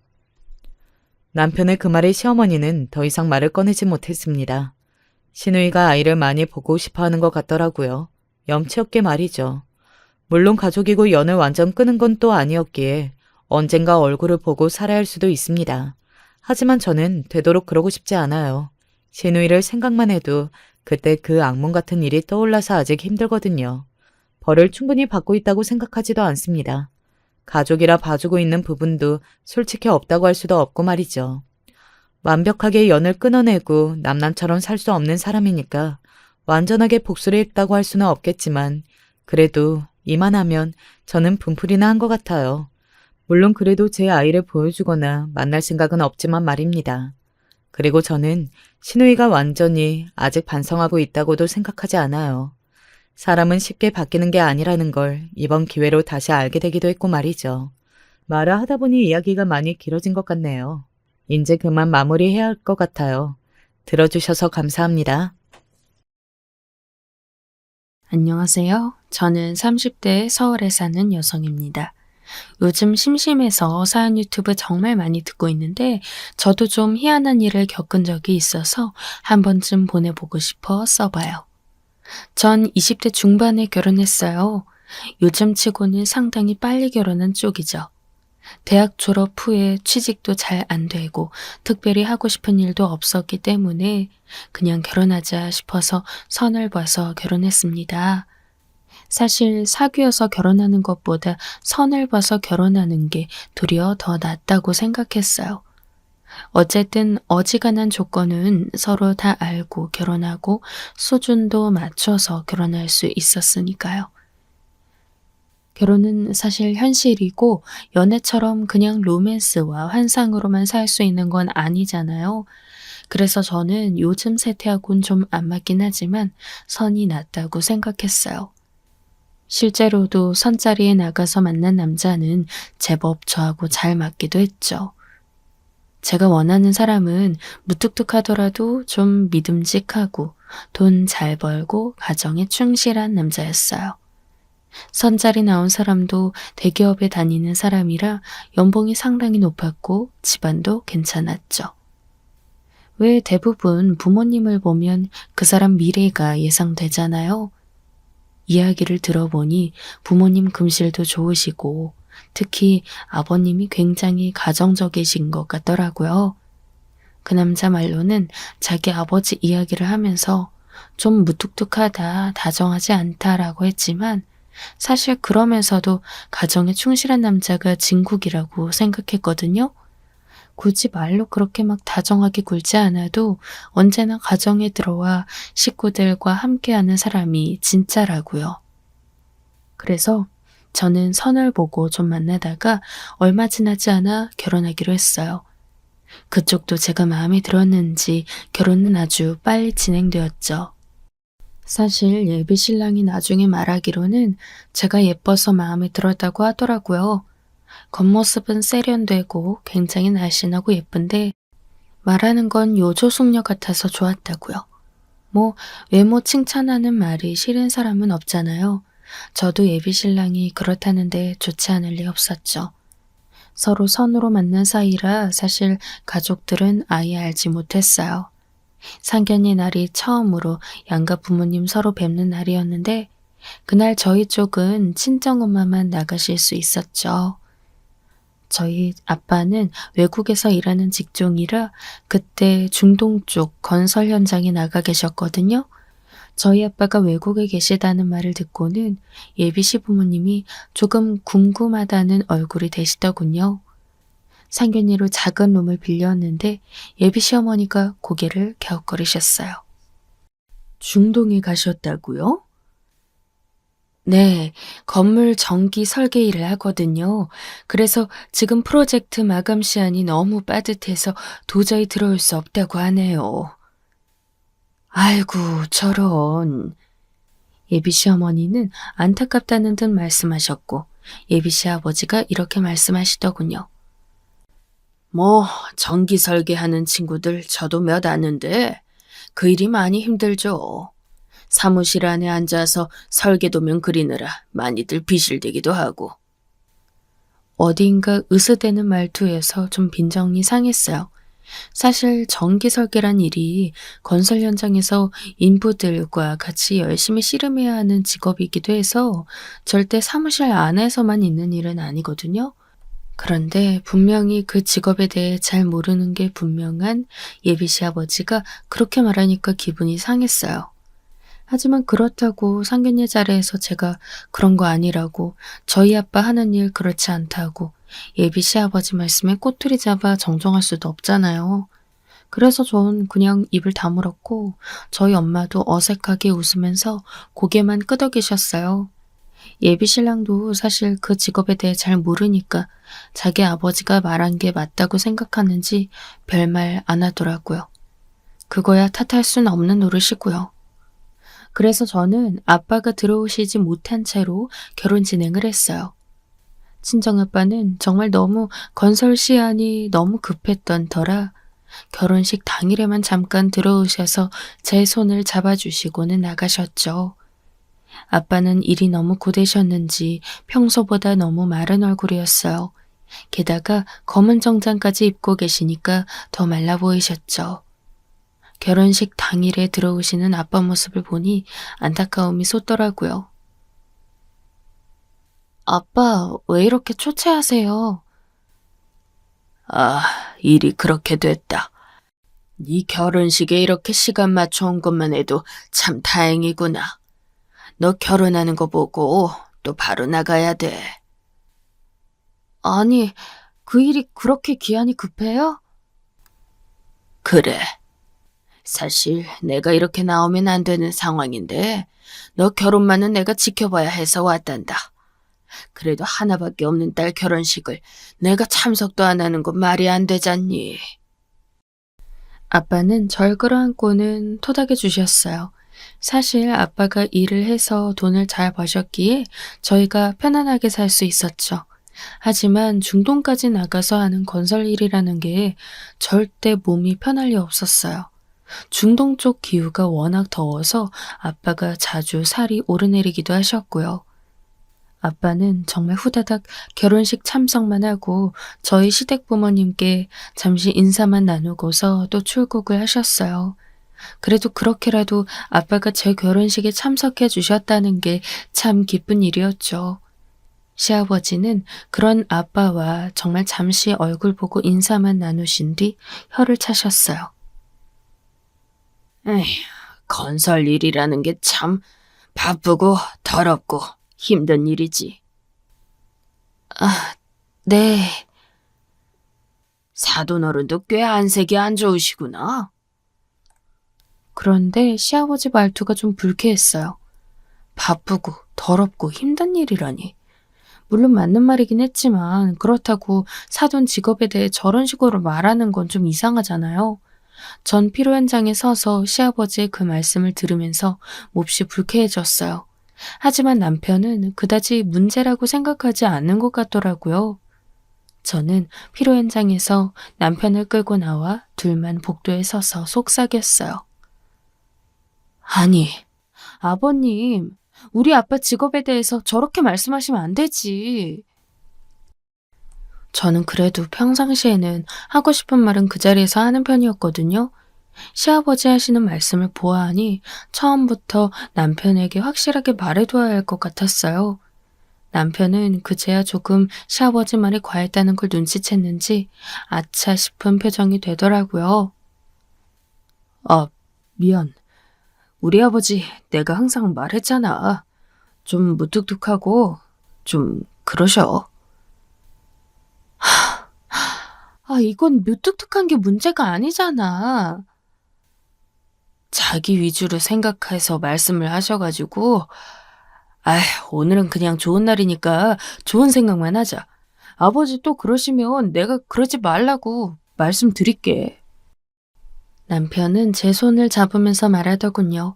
남편의 그 말에 시어머니는 더 이상 말을 꺼내지 못했습니다. 신우이가 아이를 많이 보고 싶어하는 것 같더라고요. 염치 없게 말이죠. 물론 가족이고 연을 완전 끊은 건 또 아니었기에 언젠가 얼굴을 보고 살아야 할 수도 있습니다. 하지만 저는 되도록 그러고 싶지 않아요. 신우이를 생각만 해도 그때 그 악몽 같은 일이 떠올라서 아직 힘들거든요. 벌을 충분히 받고 있다고 생각하지도 않습니다. 가족이라 봐주고 있는 부분도 솔직히 없다고 할 수도 없고 말이죠. 완벽하게 연을 끊어내고 남남처럼 살 수 없는 사람이니까 완전하게 복수를 했다고 할 수는 없겠지만 그래도 이만하면 저는 분풀이나 한 것 같아요. 물론 그래도 제 아이를 보여주거나 만날 생각은 없지만 말입니다. 그리고 저는 신우이가 완전히 아직 반성하고 있다고도 생각하지 않아요. 사람은 쉽게 바뀌는 게 아니라는 걸 이번 기회로 다시 알게 되기도 했고 말이죠. 말을 하다 보니 이야기가 많이 길어진 것 같네요. 이제 그만 마무리해야 할 것 같아요. 들어주셔서 감사합니다. 안녕하세요. 저는 30대 서울에 사는 여성입니다. 요즘 심심해서 사연 유튜브 정말 많이 듣고 있는데 저도 좀 희한한 일을 겪은 적이 있어서 한 번쯤 보내보고 싶어 써봐요. 전 20대 중반에 결혼했어요. 요즘 치고는 상당히 빨리 결혼한 쪽이죠. 대학 졸업 후에 취직도 잘 안 되고 특별히 하고 싶은 일도 없었기 때문에 그냥 결혼하자 싶어서 선을 봐서 결혼했습니다. 사실 사귀어서 결혼하는 것보다 선을 봐서 결혼하는 게 도리어 더 낫다고 생각했어요. 어쨌든 어지간한 조건은 서로 다 알고 결혼하고 수준도 맞춰서 결혼할 수 있었으니까요. 결혼은 사실 현실이고 연애처럼 그냥 로맨스와 환상으로만 살 수 있는 건 아니잖아요. 그래서 저는 요즘 세태하고는 좀 안 맞긴 하지만 선이 낫다고 생각했어요. 실제로도 선자리에 나가서 만난 남자는 제법 저하고 잘 맞기도 했죠. 제가 원하는 사람은 무뚝뚝하더라도 좀 믿음직하고 돈 잘 벌고 가정에 충실한 남자였어요. 선자리 나온 사람도 대기업에 다니는 사람이라 연봉이 상당히 높았고 집안도 괜찮았죠. 왜 대부분 부모님을 보면 그 사람 미래가 예상되잖아요. 이야기를 들어보니 부모님 금실도 좋으시고 특히 아버님이 굉장히 가정적이신 것 같더라고요. 그 남자 말로는 자기 아버지 이야기를 하면서 좀 무뚝뚝하다, 다정하지 않다라고 했지만 사실 그러면서도 가정에 충실한 남자가 진국이라고 생각했거든요. 굳이 말로 그렇게 막 다정하게 굴지 않아도 언제나 가정에 들어와 식구들과 함께하는 사람이 진짜라고요. 그래서 저는 선을 보고 좀 만나다가 얼마 지나지 않아 결혼하기로 했어요. 그쪽도 제가 마음에 들었는지 결혼은 아주 빨리 진행되었죠. 사실 예비 신랑이 나중에 말하기로는 제가 예뻐서 마음에 들었다고 하더라고요. 겉모습은 세련되고 굉장히 날씬하고 예쁜데 말하는 건 요조숙녀 같아서 좋았다고요. 뭐 외모 칭찬하는 말이 싫은 사람은 없잖아요. 저도 예비 신랑이 그렇다는데 좋지 않을 리 없었죠. 서로 선으로 만난 사이라 사실 가족들은 아예 알지 못했어요. 상견례 날이 처음으로 양가 부모님 서로 뵙는 날이었는데 그날 저희 쪽은 친정엄마만 나가실 수 있었죠. 저희 아빠는 외국에서 일하는 직종이라 그때 중동 쪽 건설 현장에 나가 계셨거든요. 저희 아빠가 외국에 계시다는 말을 듣고는 예비 시부모님이 조금 궁금하다는 얼굴이 되시더군요. 상견례로 작은 룸을 빌렸는데 예비 시어머니가 고개를 갸웃거리셨어요. 중동에 가셨다고요? 네, 건물 전기 설계 일을 하거든요. 그래서 지금 프로젝트 마감 시한이 너무 빠듯해서 도저히 들어올 수 없다고 하네요. 아이고, 저런. 예비 시어머니는 안타깝다는 듯 말씀하셨고 예비 시아버지가 이렇게 말씀하시더군요. 뭐 전기 설계하는 친구들 저도 몇 아는데 그 일이 많이 힘들죠. 사무실 안에 앉아서 설계도면 그리느라 많이들 비실대기도 하고. 어딘가 으스대는 말투에서 좀 빈정이 상했어요. 사실 전기 설계란 일이 건설 현장에서 인부들과 같이 열심히 씨름해야 하는 직업이기도 해서 절대 사무실 안에서만 있는 일은 아니거든요. 그런데 분명히 그 직업에 대해 잘 모르는 게 분명한 예비 시아버지가 그렇게 말하니까 기분이 상했어요. 하지만 그렇다고 상견례 자리에서 제가 그런 거 아니라고 저희 아빠 하는 일 그렇지 않다고 예비 시아버지 말씀에 꼬투리 잡아 정정할 수도 없잖아요. 그래서 전 그냥 입을 다물었고 저희 엄마도 어색하게 웃으면서 고개만 끄덕이셨어요. 예비 신랑도 사실 그 직업에 대해 잘 모르니까 자기 아버지가 말한 게 맞다고 생각하는지 별말 안 하더라고요. 그거야 탓할 순 없는 노릇이고요. 그래서 저는 아빠가 들어오시지 못한 채로 결혼 진행을 했어요. 친정아빠는 정말 너무 건설 시한이 너무 급했던 터라 결혼식 당일에만 잠깐 들어오셔서 제 손을 잡아주시고는 나가셨죠. 아빠는 일이 너무 고되셨는지 평소보다 너무 마른 얼굴이었어요. 게다가 검은 정장까지 입고 계시니까 더 말라 보이셨죠. 결혼식 당일에 들어오시는 아빠 모습을 보니 안타까움이 솟더라고요. 아빠, 왜 이렇게 초췌하세요? 아, 일이 그렇게 됐다. 네 결혼식에 이렇게 시간 맞춰 온 것만 해도 참 다행이구나. 너 결혼하는 거 보고 또 바로 나가야 돼. 아니, 그 일이 그렇게 기한이 급해요? 그래. 사실 내가 이렇게 나오면 안 되는 상황인데 너 결혼만은 내가 지켜봐야 해서 왔단다. 그래도 하나밖에 없는 딸 결혼식을 내가 참석도 안 하는 건 말이 안 되잖니. 아빠는 절 끌어안고는 토닥여 주셨어요. 사실 아빠가 일을 해서 돈을 잘 버셨기에 저희가 편안하게 살 수 있었죠. 하지만 중동까지 나가서 하는 건설 일이라는 게 절대 몸이 편할 리 없었어요. 중동 쪽 기후가 워낙 더워서 아빠가 자주 살이 오르내리기도 하셨고요. 아빠는 정말 후다닥 결혼식 참석만 하고 저희 시댁 부모님께 잠시 인사만 나누고서 또 출국을 하셨어요. 그래도 그렇게라도 아빠가 제 결혼식에 참석해 주셨다는 게 참 기쁜 일이었죠. 시아버지는 그런 아빠와 정말 잠시 얼굴 보고 인사만 나누신 뒤 혀를 차셨어요. 에휴, 건설 일이라는 게 참 바쁘고 더럽고 힘든 일이지. 아, 네. 사돈어른도 꽤 안색이 안 좋으시구나. 그런데 시아버지 말투가 좀 불쾌했어요. 바쁘고 더럽고 힘든 일이라니. 물론 맞는 말이긴 했지만 그렇다고 사돈 직업에 대해 저런 식으로 말하는 건 좀 이상하잖아요. 전 피로 현장에 서서 시아버지의 그 말씀을 들으면서 몹시 불쾌해졌어요. 하지만 남편은 그다지 문제라고 생각하지 않는 것 같더라고요. 저는 피로 현장에서 남편을 끌고 나와 둘만 복도에 서서 속삭였어요. 아니, 아버님, 우리 아빠 직업에 대해서 저렇게 말씀하시면 안 되지. 저는 그래도 평상시에는 하고 싶은 말은 그 자리에서 하는 편이었거든요. 시아버지 하시는 말씀을 보아하니 처음부터 남편에게 확실하게 말해둬야 할 것 같았어요. 남편은 그제야 조금 시아버지 말이 과했다는 걸 눈치챘는지 아차 싶은 표정이 되더라고요. 아, 미안. 우리 아버지 내가 항상 말했잖아. 좀 무뚝뚝하고 좀 그러셔. 이건 무뚝뚝한 게 문제가 아니잖아. 자기 위주로 생각해서 말씀을 하셔가지고 오늘은 그냥 좋은 날이니까 좋은 생각만 하자. 아버지 또 그러시면 내가 그러지 말라고 말씀드릴게. 남편은 제 손을 잡으면서 말하더군요.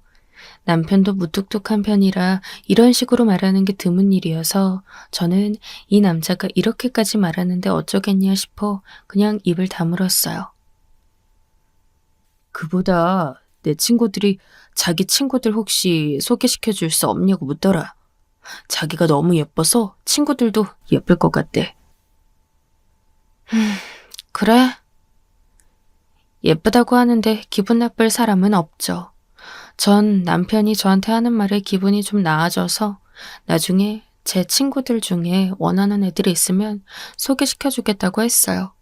남편도 무뚝뚝한 편이라 이런 식으로 말하는 게 드문 일이어서 저는 이 남자가 이렇게까지 말하는데 어쩌겠냐 싶어 그냥 입을 다물었어요. 그보다 내 친구들이 자기 친구들 혹시 소개시켜 줄 수 없냐고 묻더라. 자기가 너무 예뻐서 친구들도 예쁠 것 같대. 그래? 예쁘다고 하는데 기분 나쁠 사람은 없죠. 전 남편이 저한테 하는 말에 기분이 좀 나아져서 나중에 제 친구들 중에 원하는 애들이 있으면 소개시켜 주겠다고 했어요.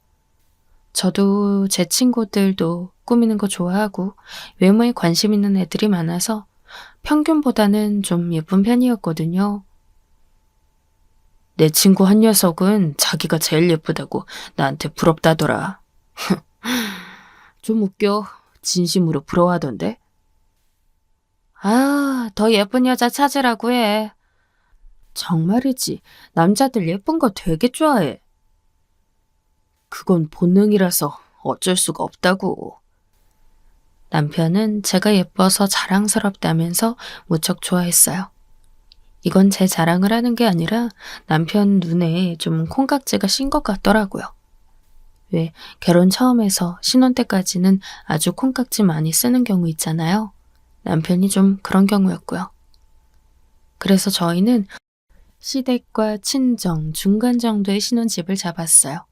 저도 제 친구들도 꾸미는 거 좋아하고 외모에 관심 있는 애들이 많아서 평균보다는 좀 예쁜 편이었거든요. 내 친구 한 녀석은 자기가 제일 예쁘다고 나한테 부럽다더라. 좀 웃겨. 진심으로 부러워하던데. 더 예쁜 여자 찾으라고 해. 정말이지. 남자들 예쁜 거 되게 좋아해. 그건 본능이라서 어쩔 수가 없다고. 남편은 제가 예뻐서 자랑스럽다면서 무척 좋아했어요. 이건 제 자랑을 하는 게 아니라 남편 눈에 좀 콩깍지가 씌인 것 같더라고요. 왜 결혼 처음에서 신혼 때까지는 아주 콩깍지 많이 쓰는 경우 있잖아요. 남편이 좀 그런 경우였고요. 그래서 저희는 시댁과 친정 중간 정도의 신혼집을 잡았어요.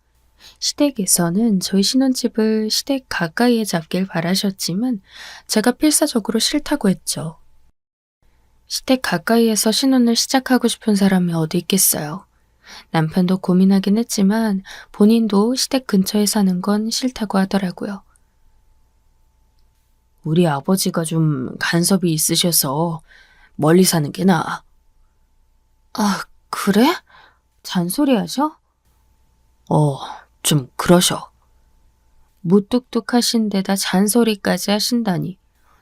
시댁에서는 저희 신혼집을 시댁 가까이에 잡길 바라셨지만 제가 필사적으로 싫다고 했죠. 시댁 가까이에서 신혼을 시작하고 싶은 사람이 어디 있겠어요. 남편도 고민하긴 했지만 본인도 시댁 근처에 사는 건 싫다고 하더라고요. 우리 아버지가 좀 간섭이 있으셔서 멀리 사는 게 나아. 그래? 잔소리 하셔? 좀 그러셔. 무뚝뚝하신 데다 잔소리까지 하신다니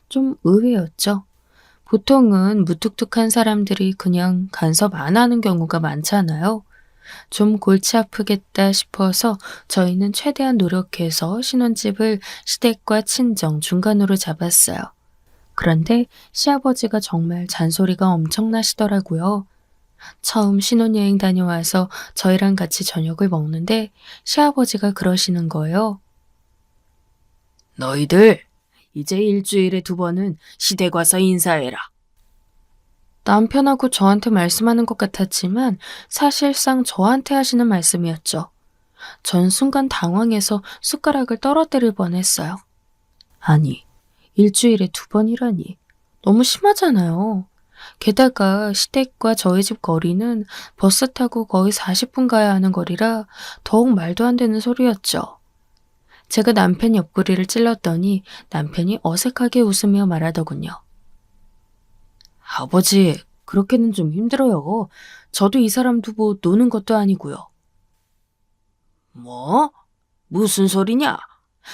좀 의외였죠. 보통은 무뚝뚝한 사람들이 그냥 간섭 안 하는 경우가 많잖아요. 좀 골치 아프겠다 싶어서 저희는 최대한 노력해서 신혼집을 시댁과 친정 중간으로 잡았어요. 그런데 시아버지가 정말 잔소리가 엄청나시더라고요. 처음 신혼여행 다녀와서 저희랑 같이 저녁을 먹는데 시아버지가 그러시는 거예요. 너희들 이제 일주일에 2번은 시댁 와서 인사해라. 남편하고 저한테 말씀하는 것 같았지만 사실상 저한테 하시는 말씀이었죠. 전 순간 당황해서 숟가락을 떨어뜨릴 뻔했어요. 아니, 일주일에 2번이라니 너무 심하잖아요. 게다가 시댁과 저희 집 거리는 버스 타고 거의 40분 가야 하는 거리라 더욱 말도 안 되는 소리였죠. 제가 남편 옆구리를 찔렀더니 남편이 어색하게 웃으며 말하더군요. 아버지, 그렇게는 좀 힘들어요. 저도 이 사람 두고 노는 것도 아니고요. 뭐? 무슨 소리냐?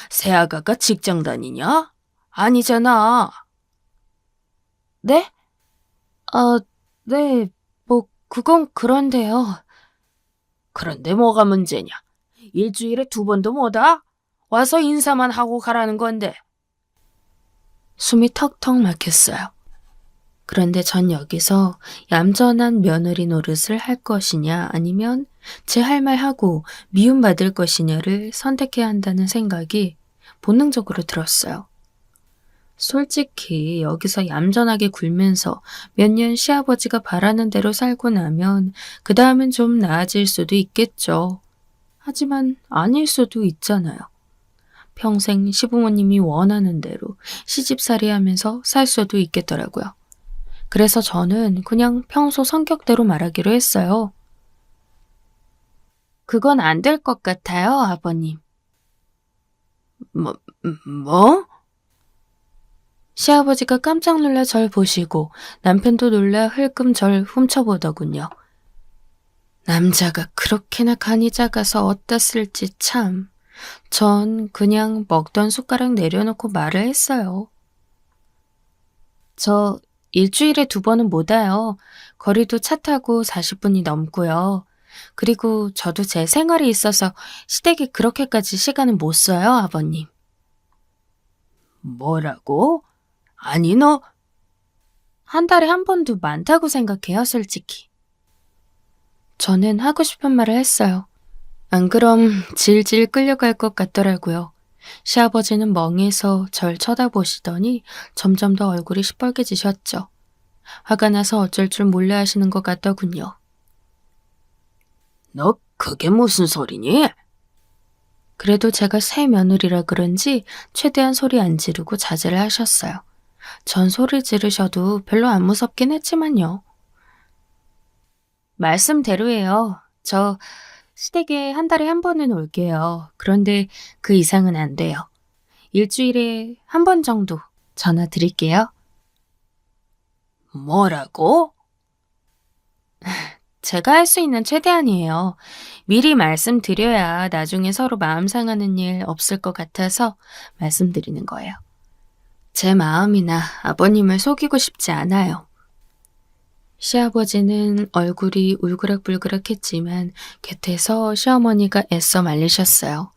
새아가가 직장 다니냐? 아니잖아. 네? 네, 뭐, 그건 그런데요. 그런데 뭐가 문제냐? 일주일에 2번도 뭐다? 와서 인사만 하고 가라는 건데. 숨이 턱턱 막혔어요. 그런데 전 여기서 얌전한 며느리 노릇을 할 것이냐 아니면 제 할 말 하고 미움받을 것이냐를 선택해야 한다는 생각이 본능적으로 들었어요. 솔직히 여기서 얌전하게 굴면서 몇 년 시아버지가 바라는 대로 살고 나면 그 다음엔 좀 나아질 수도 있겠죠. 하지만 아닐 수도 있잖아요. 평생 시부모님이 원하는 대로 시집살이 하면서 살 수도 있겠더라고요. 그래서 저는 그냥 평소 성격대로 말하기로 했어요. 그건 안 될 것 같아요, 아버님. 뭐? 시아버지가 깜짝 놀라 절 보시고 남편도 놀라 흘끔 절 훔쳐보더군요. 남자가 그렇게나 간이 작아서 어디다 쓸지 참. 전 그냥 먹던 숟가락 내려놓고 말을 했어요. 저 일주일에 2번은 못 와요. 거리도 차 타고 40분이 넘고요. 그리고 저도 제 생활이 있어서 시댁에 그렇게까지 시간은 못 써요, 아버님. 뭐라고? 아니, 너 한 달에 1번도 많다고 생각해요, 솔직히. 저는 하고 싶은 말을 했어요. 안 그럼 질질 끌려갈 것 같더라고요. 시아버지는 멍해서 절 쳐다보시더니 점점 더 얼굴이 시뻘개지셨죠. 화가 나서 어쩔 줄 몰라 하시는 것 같더군요. 너 그게 무슨 소리니? 그래도 제가 새 며느리라 그런지 최대한 소리 안 지르고 자제를 하셨어요. 전 소리 지르셔도 별로 안 무섭긴 했지만요. 말씀대로예요. 저 시댁에 한 달에 1번은 올게요. 그런데 그 이상은 안 돼요. 일주일에 1번 정도 전화 드릴게요. 뭐라고? 제가 할 수 있는 최대한이에요. 미리 말씀드려야 나중에 서로 마음 상하는 일 없을 것 같아서 말씀드리는 거예요. 제 마음이나 아버님을 속이고 싶지 않아요. 시아버지는 얼굴이 울그락불그락했지만 곁에서 시어머니가 애써 말리셨어요.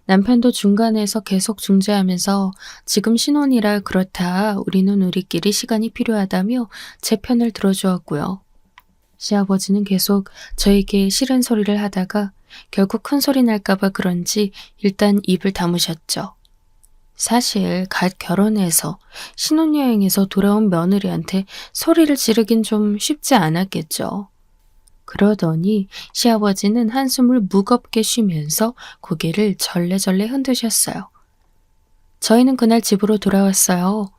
남편도 중간에서 계속 중재하면서 지금 신혼이라 그렇다 우리는 우리끼리 시간이 필요하다며 제 편을 들어주었고요. 시아버지는 계속 저에게 싫은 소리를 하다가 결국 큰 소리 날까봐 그런지 일단 입을 다무셨죠. 사실 갓 결혼해서 신혼여행에서 돌아온 며느리한테 소리를 지르긴 좀 쉽지 않았겠죠. 그러더니 시아버지는 한숨을 무겁게 쉬면서 고개를 절레절레 흔드셨어요. 저희는 그날 집으로 돌아왔어요.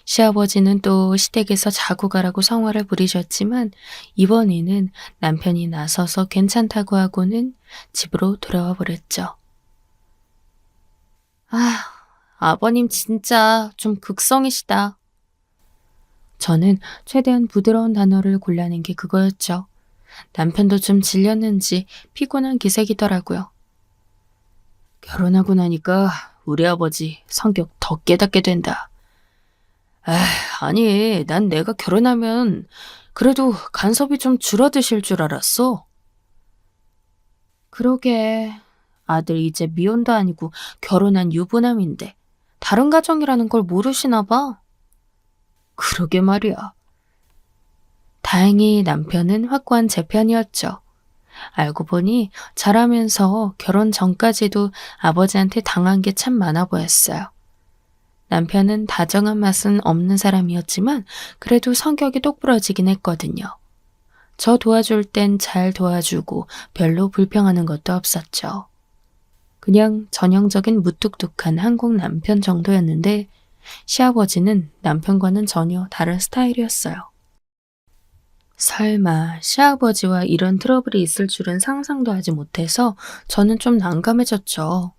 시아버지는 또 시댁에서 자고 가라고 성화를 부리셨지만 이번에는 남편이 나서서 괜찮다고 하고는 집으로 돌아와 버렸죠. 아버님 진짜 좀 극성이시다. 저는 최대한 부드러운 단어를 골라낸 게 그거였죠. 남편도 좀 질렸는지 피곤한 기색이더라고요. 결혼하고 나니까 우리 아버지 성격 더 깨닫게 된다. 아니, 난 내가 결혼하면 그래도 간섭이 좀 줄어드실 줄 알았어. 그러게, 아들 이제 미혼도 아니고 결혼한 유부남인데 다른 가정이라는 걸 모르시나 봐. 그러게 말이야. 다행히 남편은 확고한 제 편이었죠. 알고 보니 자라면서 결혼 전까지도 아버지한테 당한 게 참 많아 보였어요. 남편은 다정한 맛은 없는 사람이었지만 그래도 성격이 똑부러지긴 했거든요. 저 도와줄 땐 잘 도와주고 별로 불평하는 것도 없었죠. 그냥 전형적인 무뚝뚝한 한국 남편 정도였는데 시아버지는 남편과는 전혀 다른 스타일이었어요. 설마 시아버지와 이런 트러블이 있을 줄은 상상도 하지 못해서 저는 좀 난감해졌죠.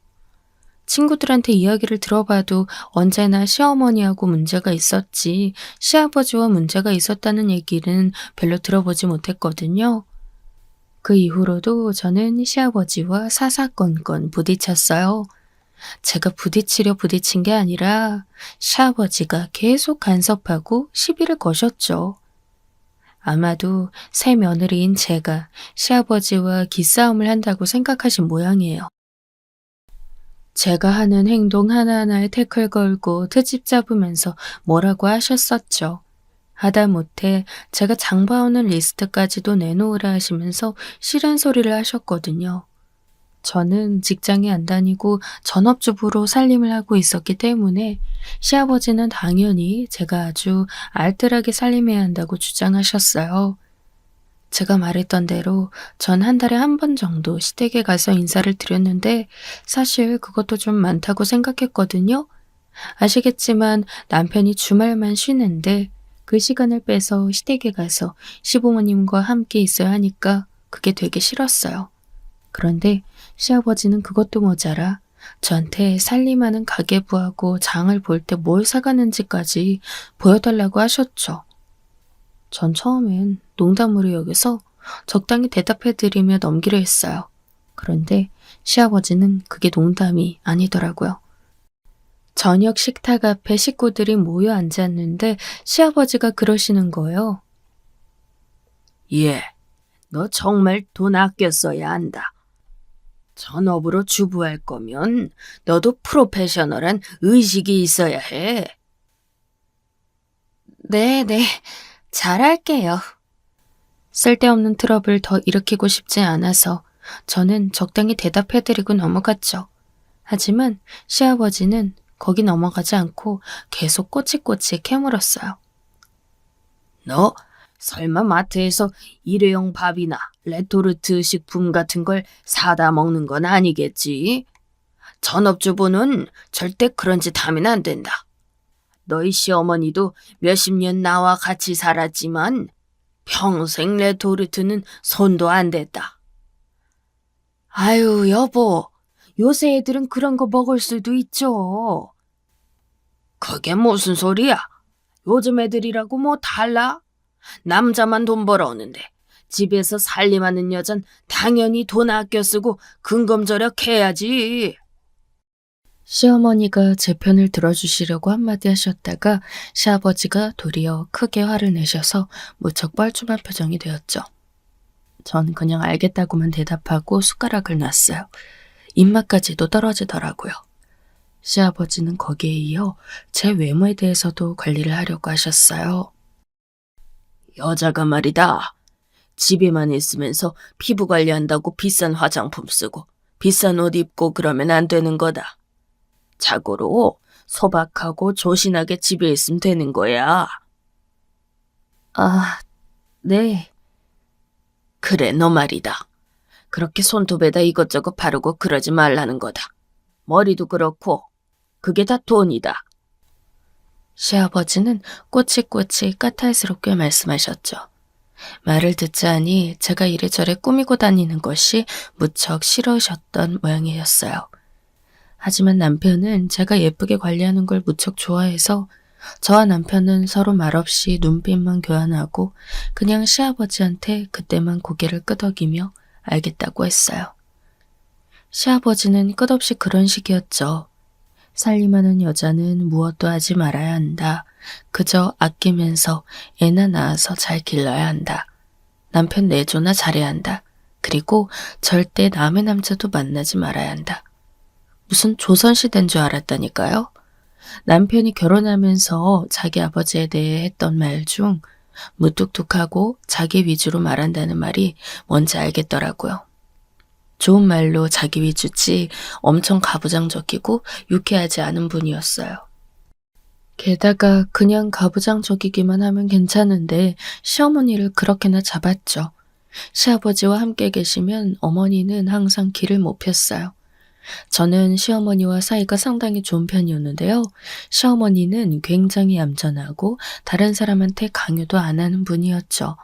친구들한테 이야기를 들어봐도 언제나 시어머니하고 문제가 있었지 시아버지와 문제가 있었다는 얘기는 별로 들어보지 못했거든요. 그 이후로도 저는 시아버지와 사사건건 부딪혔어요. 제가 부딪힌 게 아니라 시아버지가 계속 간섭하고 시비를 거셨죠. 아마도 새 며느리인 제가 시아버지와 기싸움을 한다고 생각하신 모양이에요. 제가 하는 행동 하나하나에 태클 걸고 트집 잡으면서 뭐라고 하셨었죠. 하다못해 제가 장 봐오는 리스트까지도 내놓으라 하시면서 싫은 소리를 하셨거든요. 저는 직장에 안 다니고 전업주부로 살림을 하고 있었기 때문에 시아버지는 당연히 제가 아주 알뜰하게 살림해야 한다고 주장하셨어요. 제가 말했던 대로 전 한 달에 한 번 정도 시댁에 가서 인사를 드렸는데 사실 그것도 좀 많다고 생각했거든요. 아시겠지만 남편이 주말만 쉬는데 그 시간을 빼서 시댁에 가서 시부모님과 함께 있어야 하니까 그게 되게 싫었어요. 그런데 시아버지는 그것도 모자라 저한테 살림하는 가계부하고 장을 볼 때 뭘 사가는지까지 보여달라고 하셨죠. 전 처음엔 농담으로 여겨서 적당히 대답해드리며 넘기려 했어요. 그런데 시아버지는 그게 농담이 아니더라고요. 저녁 식탁 앞에 식구들이 모여 앉았는데 시아버지가 그러시는 거예요. 예, 너 정말 돈 아껴 써야 한다. 전업으로 주부할 거면 너도 프로페셔널한 의식이 있어야 해. 네, 잘할게요. 쓸데없는 트러블 더 일으키고 싶지 않아서 저는 적당히 대답해드리고 넘어갔죠. 하지만 시아버지는 거기 넘어가지 않고 계속 꼬치꼬치 캐물었어요. 너 설마 마트에서 일회용 밥이나 레토르트 식품 같은 걸 사다 먹는 건 아니겠지? 전업주부는 절대 그런 짓 하면 안 된다. 너희 시어머니도 몇십 년 나와 같이 살았지만 평생 레토르트는 손도 안 댔다. 아유, 여보, 요새 애들은 그런 거 먹을 수도 있죠. 그게 무슨 소리야? 요즘 애들이라고 뭐 달라? 남자만 돈 벌어오는데 집에서 살림하는 여잔 당연히 돈 아껴 쓰고 근검절약해야지. 시어머니가 제 편을 들어주시려고 한마디 하셨다가 시아버지가 도리어 크게 화를 내셔서 무척 뻘쭘한 표정이 되었죠. 전 그냥 알겠다고만 대답하고 숟가락을 놨어요. 입맛까지도 떨어지더라고요. 시아버지는 거기에 이어 제 외모에 대해서도 관리를 하려고 하셨어요. 여자가 말이다. 집에만 있으면서 피부 관리한다고 비싼 화장품 쓰고 비싼 옷 입고 그러면 안 되는 거다. 자고로 소박하고 조신하게 집에 있으면 되는 거야. 아, 네. 그래, 너 말이다. 그렇게 손톱에다 이것저것 바르고 그러지 말라는 거다. 머리도 그렇고 그게 다 돈이다. 시아버지는 꼬치꼬치 까탈스럽게 말씀하셨죠. 말을 듣자니 제가 이래저래 꾸미고 다니는 것이 무척 싫으셨던 모양이었어요. 하지만 남편은 제가 예쁘게 관리하는 걸 무척 좋아해서 저와 남편은 서로 말없이 눈빛만 교환하고 그냥 시아버지한테 그때만 고개를 끄덕이며 알겠다고 했어요. 시아버지는 끝없이 그런 식이었죠. 살림하는 여자는 무엇도 하지 말아야 한다. 그저 아끼면서 애나 낳아서 잘 길러야 한다. 남편 내조나 잘해야 한다. 그리고 절대 남의 남자도 만나지 말아야 한다. 무슨 조선시대인 줄 알았다니까요. 남편이 결혼하면서 자기 아버지에 대해 했던 말 중 무뚝뚝하고 자기 위주로 말한다는 말이 뭔지 알겠더라고요. 좋은 말로 자기 위주지 엄청 가부장적이고 유쾌하지 않은 분이었어요. 게다가 그냥 가부장적이기만 하면 괜찮은데 시어머니를 그렇게나 잡았죠. 시아버지와 함께 계시면 어머니는 항상 기를 못 폈어요. 저는 시어머니와 사이가 상당히 좋은 편이었는데요. 시어머니는 굉장히 얌전하고 다른 사람한테 강요도 안 하는 분이었죠.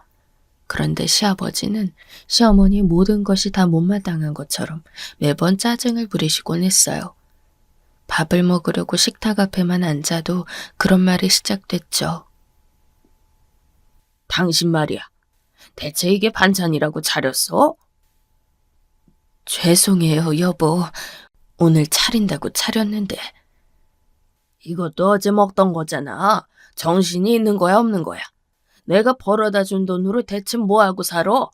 그런데 시아버지는 시어머니 모든 것이 다 못마땅한 것처럼 매번 짜증을 부리시곤 했어요. 밥을 먹으려고 식탁 앞에만 앉아도 그런 말이 시작됐죠. 당신 말이야. 대체 이게 반찬이라고 차렸어? 죄송해요, 여보. 오늘 차린다고 차렸는데. 이것도 어제 먹던 거잖아. 정신이 있는 거야, 없는 거야? 내가 벌어다 준 돈으로 대체 뭐 하고 살아?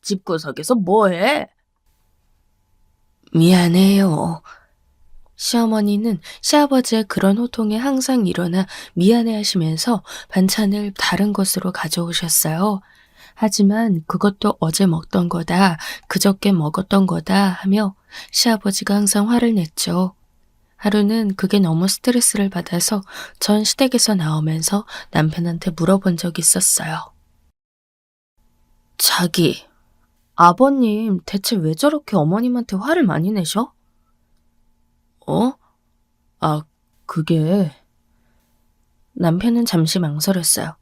집구석에서 뭐 해? 미안해요. 시어머니는 시아버지의 그런 호통에 항상 일어나 미안해하시면서 반찬을 다른 것으로 가져오셨어요. 하지만 그것도 어제 먹던 거다, 그저께 먹었던 거다 하며 시아버지가 항상 화를 냈죠. 하루는 그게 너무 스트레스를 받아서 전 시댁에서 나오면서 남편한테 물어본 적이 있었어요. 자기, 아버님 대체 왜 저렇게 어머님한테 화를 많이 내셔? 그게... 남편은 잠시 망설였어요.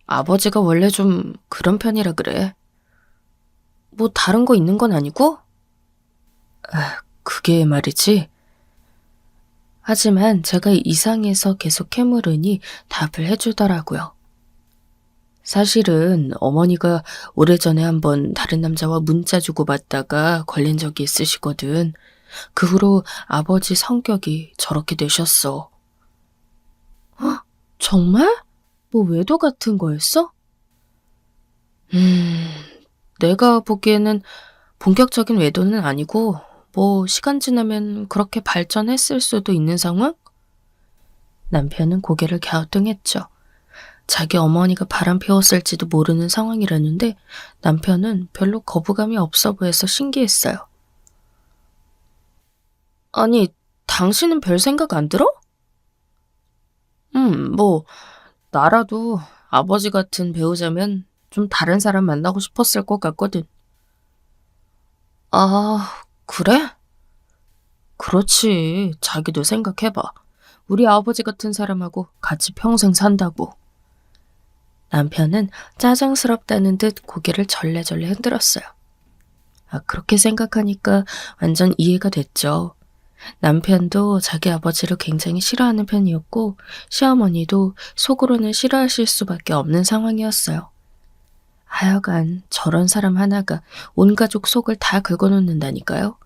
아버지가 원래 좀 그런 편이라 그래. 뭐 다른 거 있는 건 아니고? 그게 말이지. 하지만 제가 이상해서 계속 캐물으니 답을 해주더라고요. 사실은 어머니가 오래전에 한번 다른 남자와 문자 주고받다가 걸린 적이 있으시거든. 그 후로 아버지 성격이 저렇게 되셨어. 정말? 뭐 외도 같은 거였어? 내가 보기에는 본격적인 외도는 아니고 뭐 시간 지나면 그렇게 발전했을 수도 있는 상황? 남편은 고개를 갸우뚱했죠. 자기 어머니가 바람 피웠을지도 모르는 상황이라는데 남편은 별로 거부감이 없어 보여서 신기했어요. 아니, 당신은 별 생각 안 들어? 뭐 나라도 아버지 같은 배우자면 좀 다른 사람 만나고 싶었을 것 같거든. 아, 그래? 그렇지. 자기도 생각해봐. 우리 아버지 같은 사람하고 같이 평생 산다고. 남편은 짜증스럽다는 듯 고개를 절레절레 흔들었어요. 그렇게 생각하니까 완전 이해가 됐죠. 남편도 자기 아버지를 굉장히 싫어하는 편이었고 시어머니도 속으로는 싫어하실 수밖에 없는 상황이었어요. 하여간 저런 사람 하나가 온 가족 속을 다 긁어놓는다니까요.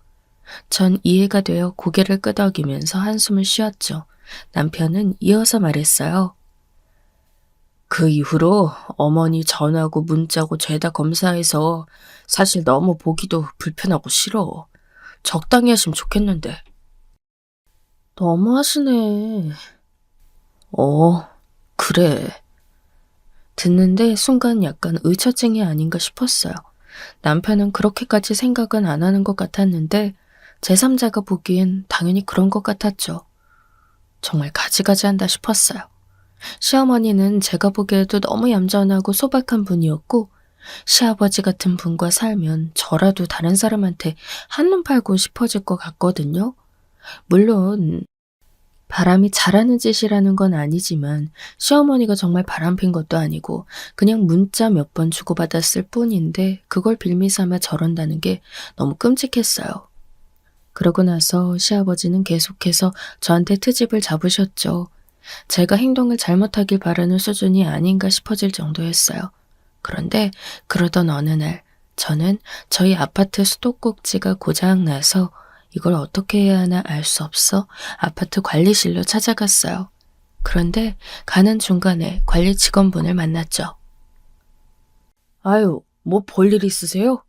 전 이해가 되어 고개를 끄덕이면서 한숨을 쉬었죠. 남편은 이어서 말했어요. 그 이후로 어머니 전화고 문자고 죄다 검사해서 사실 너무 보기도 불편하고 싫어. 적당히 하시면 좋겠는데. 너무하시네. 그래. 듣는데 순간 약간 의처증이 아닌가 싶었어요. 남편은 그렇게까지 생각은 안 하는 것 같았는데 제3자가 보기엔 당연히 그런 것 같았죠. 정말 가지가지한다 싶었어요. 시어머니는 제가 보기에도 너무 얌전하고 소박한 분이었고 시아버지 같은 분과 살면 저라도 다른 사람한테 한눈 팔고 싶어질 것 같거든요. 물론 바람이 잘하는 짓이라는 건 아니지만 시어머니가 정말 바람핀 것도 아니고 그냥 문자 몇 번 주고받았을 뿐인데 그걸 빌미삼아 저런다는 게 너무 끔찍했어요. 그러고 나서 시아버지는 계속해서 저한테 트집을 잡으셨죠. 제가 행동을 잘못하길 바라는 수준이 아닌가 싶어질 정도였어요. 그런데 그러던 어느 날 저는 저희 아파트 수도꼭지가 고장나서 이걸 어떻게 해야 하나 알 수 없어 아파트 관리실로 찾아갔어요. 그런데 가는 중간에 관리 직원분을 만났죠. 아유, 뭐 볼일 있으세요?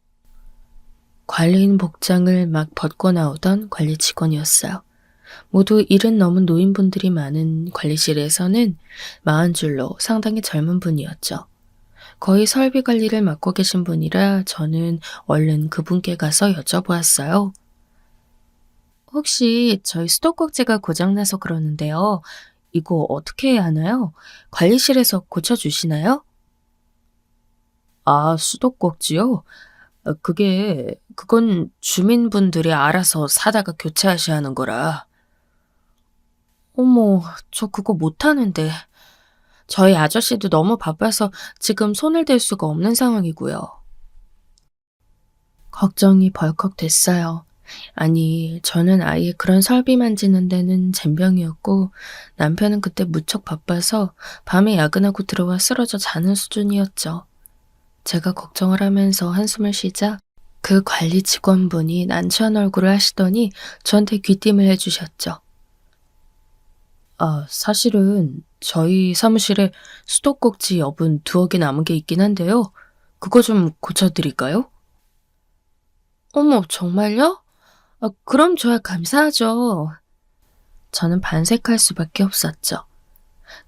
관리인 복장을 막 벗고 나오던 관리 직원이었어요. 모두 70 넘은 노인분들이 많은 관리실에서는 40줄로 상당히 젊은 분이었죠. 거의 설비 관리를 맡고 계신 분이라 저는 얼른 그분께 가서 여쭤보았어요. 혹시 저희 수도꼭지가 고장나서 그러는데요. 이거 어떻게 해야 하나요? 관리실에서 고쳐주시나요? 수도꼭지요? 그건 주민분들이 알아서 사다가 교체하셔야 하는 거라. 어머, 저 그거 못하는데. 저희 아저씨도 너무 바빠서 지금 손을 댈 수가 없는 상황이고요. 걱정이 벌컥 됐어요. 아니, 저는 아예 그런 설비 만지는 데는 젬병이었고 남편은 그때 무척 바빠서 밤에 야근하고 들어와 쓰러져 자는 수준이었죠. 제가 걱정을 하면서 한숨을 쉬자 그 관리 직원분이 난처한 얼굴을 하시더니 저한테 귀띔을 해주셨죠. 아, 사실은 저희 사무실에 수도꼭지 여분 2억이 남은 게 있긴 한데요. 그거 좀 고쳐드릴까요? 어머, 정말요? 아, 그럼 저야 감사하죠. 저는 반색할 수밖에 없었죠.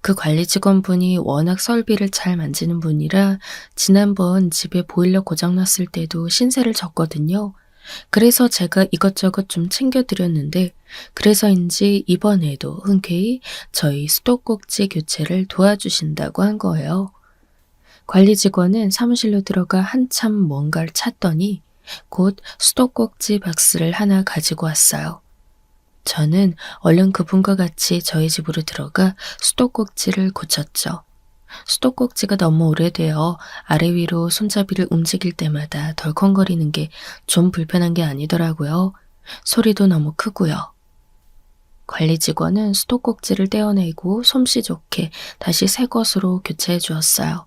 그 관리 직원분이 워낙 설비를 잘 만지는 분이라 지난번 집에 보일러 고장났을 때도 신세를 졌거든요. 그래서 제가 이것저것 좀 챙겨드렸는데 그래서인지 이번에도 흔쾌히 저희 수도꼭지 교체를 도와주신다고 한 거예요. 관리 직원은 사무실로 들어가 한참 뭔가를 찾더니 곧 수도꼭지 박스를 하나 가지고 왔어요. 저는 얼른 그분과 같이 저희 집으로 들어가 수도꼭지를 고쳤죠. 수도꼭지가 너무 오래되어 아래 위로 손잡이를 움직일 때마다 덜컹거리는 게 좀 불편한 게 아니더라고요. 소리도 너무 크고요. 관리 직원은 수도꼭지를 떼어내고 솜씨 좋게 다시 새 것으로 교체해 주었어요.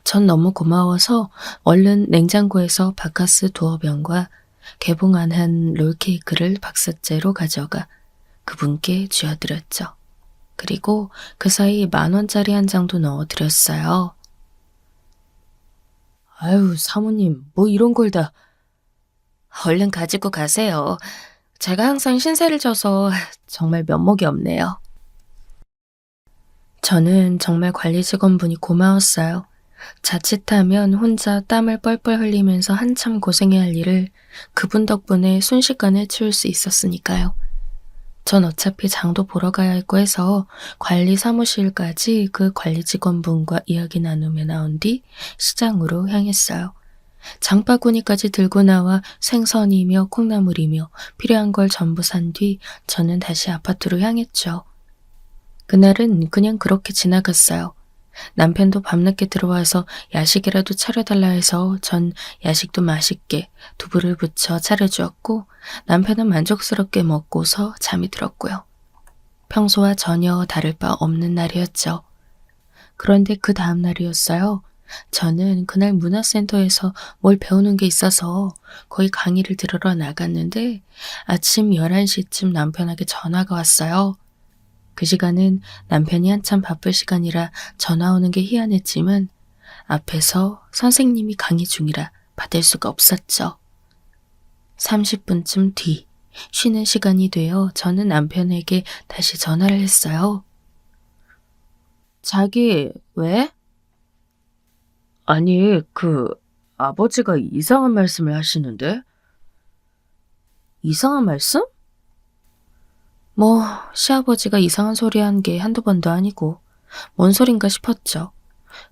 전 너무 고마워서 얼른 냉장고에서 바카스 두어 병과 개봉 안 한 롤케이크를 박스째로 가져가 그분께 쥐어드렸죠. 그리고 그 사이 10,000원짜리 한 장도 넣어드렸어요. 아유, 사모님, 뭐 이런 걸 다. 얼른 가지고 가세요. 제가 항상 신세를 져서 정말 면목이 없네요. 저는 정말 관리 직원분이 고마웠어요. 자칫하면 혼자 땀을 뻘뻘 흘리면서 한참 고생해야 할 일을 그분 덕분에 순식간에 치울 수 있었으니까요. 전 어차피 장도 보러 가야 했고 해서 관리 사무실까지 그 관리 직원분과 이야기 나누며 나온 뒤 시장으로 향했어요. 장바구니까지 들고 나와 생선이며 콩나물이며 필요한 걸 전부 산 뒤 저는 다시 아파트로 향했죠. 그날은 그냥 그렇게 지나갔어요. 남편도 밤늦게 들어와서 야식이라도 차려달라 해서 전 야식도 맛있게 두부를 부쳐 차려주었고 남편은 만족스럽게 먹고서 잠이 들었고요. 평소와 전혀 다를 바 없는 날이었죠. 그런데 그 다음 날이었어요. 저는 그날 문화센터에서 뭘 배우는 게 있어서 거의 강의를 들으러 나갔는데 아침 11시쯤 남편에게 전화가 왔어요. 그 시간은 남편이 한참 바쁠 시간이라 전화 오는 게 희한했지만 앞에서 선생님이 강의 중이라 받을 수가 없었죠. 30분쯤 뒤 쉬는 시간이 되어 저는 남편에게 다시 전화를 했어요. 자기, 왜? 아니, 아버지가 이상한 말씀을 하시는데? 이상한 말씀? 뭐, 시아버지가 이상한 소리 한 게 한두 번도 아니고 뭔 소린가 싶었죠.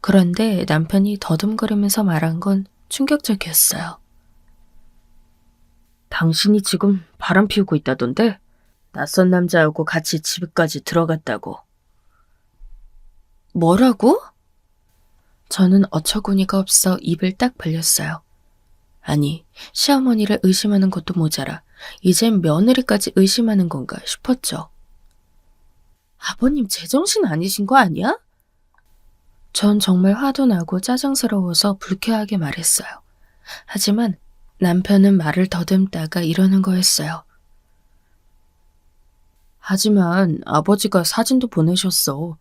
그런데 남편이 더듬거리면서 말한 건 충격적이었어요. 당신이 지금 바람 피우고 있다던데? 낯선 남자하고 같이 집까지 들어갔다고. 뭐라고? 저는 어처구니가 없어 입을 딱 벌렸어요. 아니, 시어머니를 의심하는 것도 모자라 이젠 며느리까지 의심하는 건가 싶었죠. 아버님 제정신 아니신 거 아니야? 전 정말 화도 나고 짜증스러워서 불쾌하게 말했어요. 하지만 남편은 말을 더듬다가 이러는 거였어요. 하지만 아버지가 사진도 보내셨어.